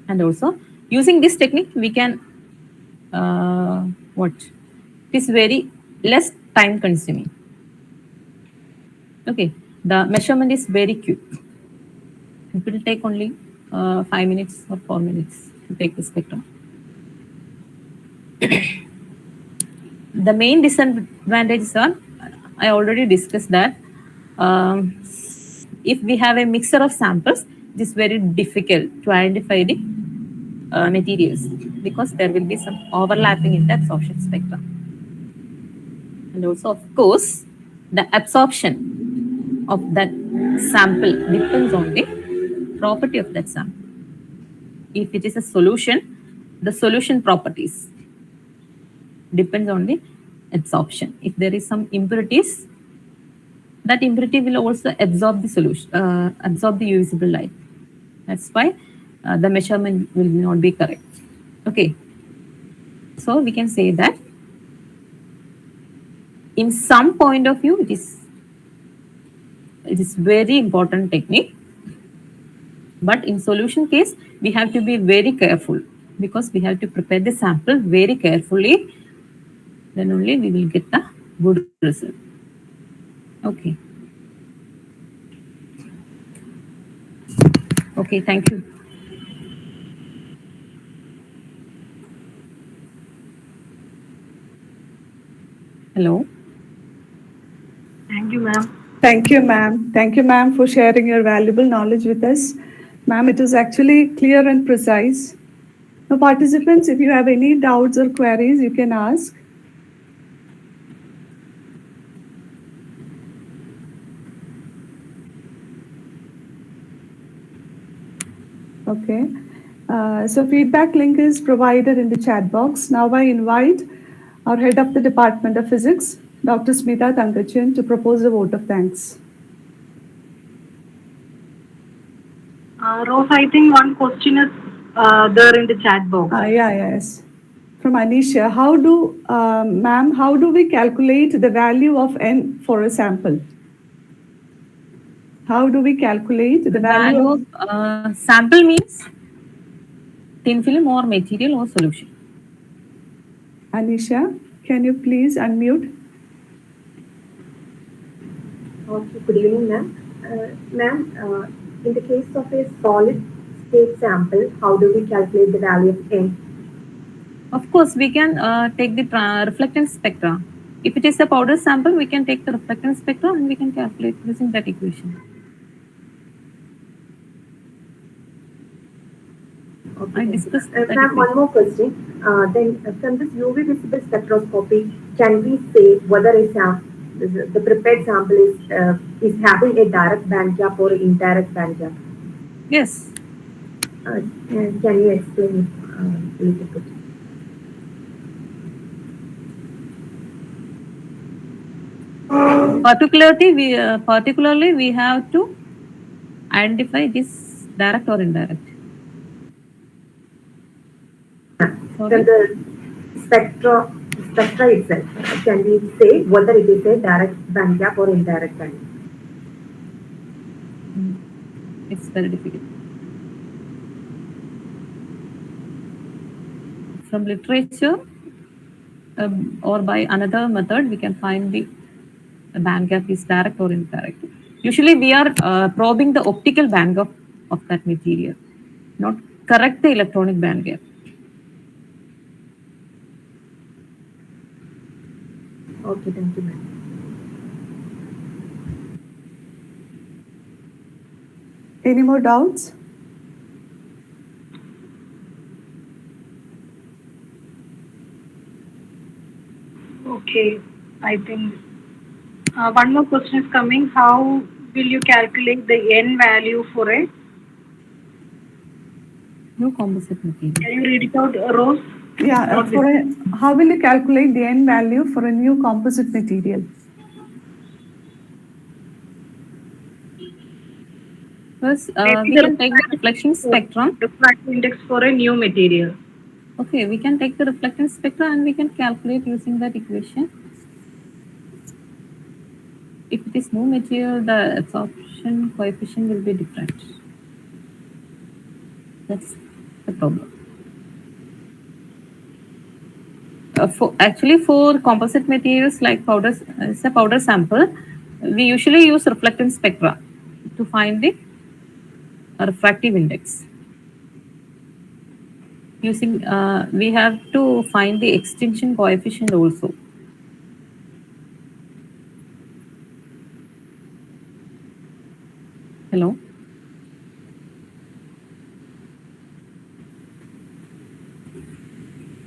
And also using this technique, we can it is very less time consuming. Okay, the measurement is very quick. It will take only 5 minutes or 4 minutes to take the spectrum. The main disadvantages are, I already discussed that if we have a mixture of samples, it is very difficult to identify the materials because there will be some overlapping in the absorption spectrum. And also, of course, the absorption of that sample depends on the property of that sample. If it is a solution, the solution properties depends on the absorption. If there is some impurities, that impurity will also absorb the solution, absorb the visible light. That's why the measurement will not be correct. Okay, so we can say that in some point of view, it is very important technique. But in solution case, we have to be very careful because we have to prepare the sample very carefully. Then only we will get the good result. Okay. Okay, thank you. Hello. Thank you, ma'am. Thank you, ma'am. Thank you, ma'am, for sharing your valuable knowledge with us. Ma'am, it is actually clear and precise. Now, participants, if you have any doubts or queries, you can ask. Okay. So feedback link is provided in the chat box. Now I invite our head of the Department of Physics, Dr. Smita Tangachan, to propose a vote of thanks. Rose, I think one question is there in the chat box. Yes. From from Anisha. Ma'am, how do we calculate the value of n for a sample? How do we calculate the The value value of of sample means thin film or material or solution. Anisha? Can you please unmute? Okay, good evening, ma'am. Ma'am, in the case of a solid state sample, how do we calculate the value of n? Of course, we can take the reflectance spectra. If it is a powder sample, we can take the reflectance spectra and we can calculate using that equation. Okay, I thank you. discussed that Ma'am, one equation. more question. From this UV visible spectroscopy, can we say whether the prepared sample is having a direct band gap or indirect band gap? Yes. Can you explain it a little bit? Particularly, we have to identify this direct or indirect. From Sorry. the spectra itself, can we say whether it is a direct band gap or indirect band gap? It's very difficult. From literature or by another method, we can find the band gap is direct or indirect. Usually, we are probing the optical band gap of that material, not correct the electronic band gap. Okay, thank you, ma'am. Any more doubts? Okay, I think one more question is coming. How will you calculate the n value for a? No composite material. Can you read it out, Rose? Yeah, Not this. how will you calculate the n value for a new composite material? First, Maybe we the can take the reflection spectrum. refractive index for a new material. Okay, we can take the reflectance spectra and we can calculate using that equation. If it is new material, the absorption coefficient will be different. That's the problem. For composite materials like powders, it's a powder sample, we usually use reflectance spectra to find the refractive index. Using, we have to find the extinction coefficient also. Hello?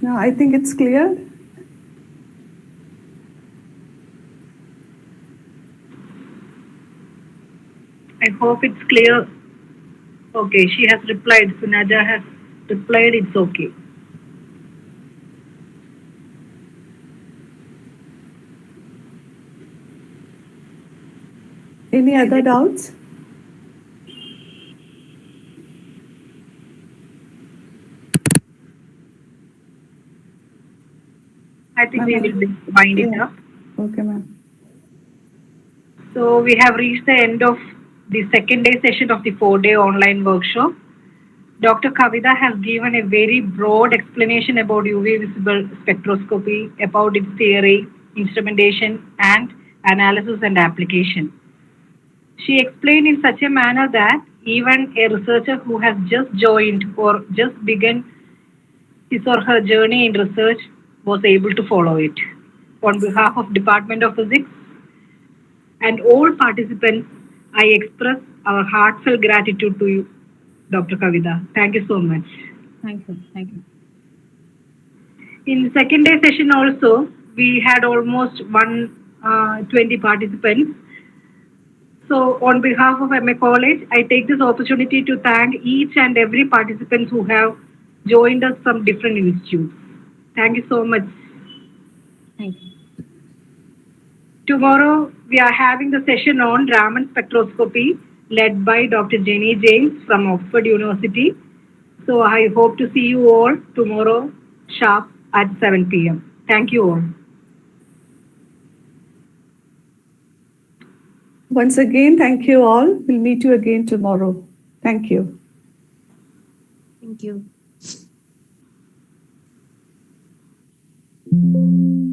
No, I think it's clear. I hope it's clear. Okay, she has replied. Sunaja has replied. It's okay. Any other doubts? I think we will wind it up. Okay, ma'am. So we have reached the end of the second day session of the 4-day online workshop. Dr. Kavitha has given a very broad explanation about UV visible spectroscopy, about its theory, instrumentation, and analysis and application. She explained in such a manner that even a researcher who has just joined or just begun his or her journey in research was able to follow it. On behalf of Department of Physics and all participants, I express our heartfelt gratitude to you, Dr. Kavitha. Thank you so much. Thank you. Thank you. In second day session also, we had almost 120 participants. So on behalf of MA College, I take this opportunity to thank each and every participant who have joined us from different institutes. Thank you so much. Thank you. Tomorrow, we are having the session on Raman spectroscopy led by Dr. Jenny James from Oxford University. So I hope to see you all tomorrow sharp at 7 p.m. Thank you all. Once again, thank you all. We'll meet you again tomorrow. Thank you. Thank you.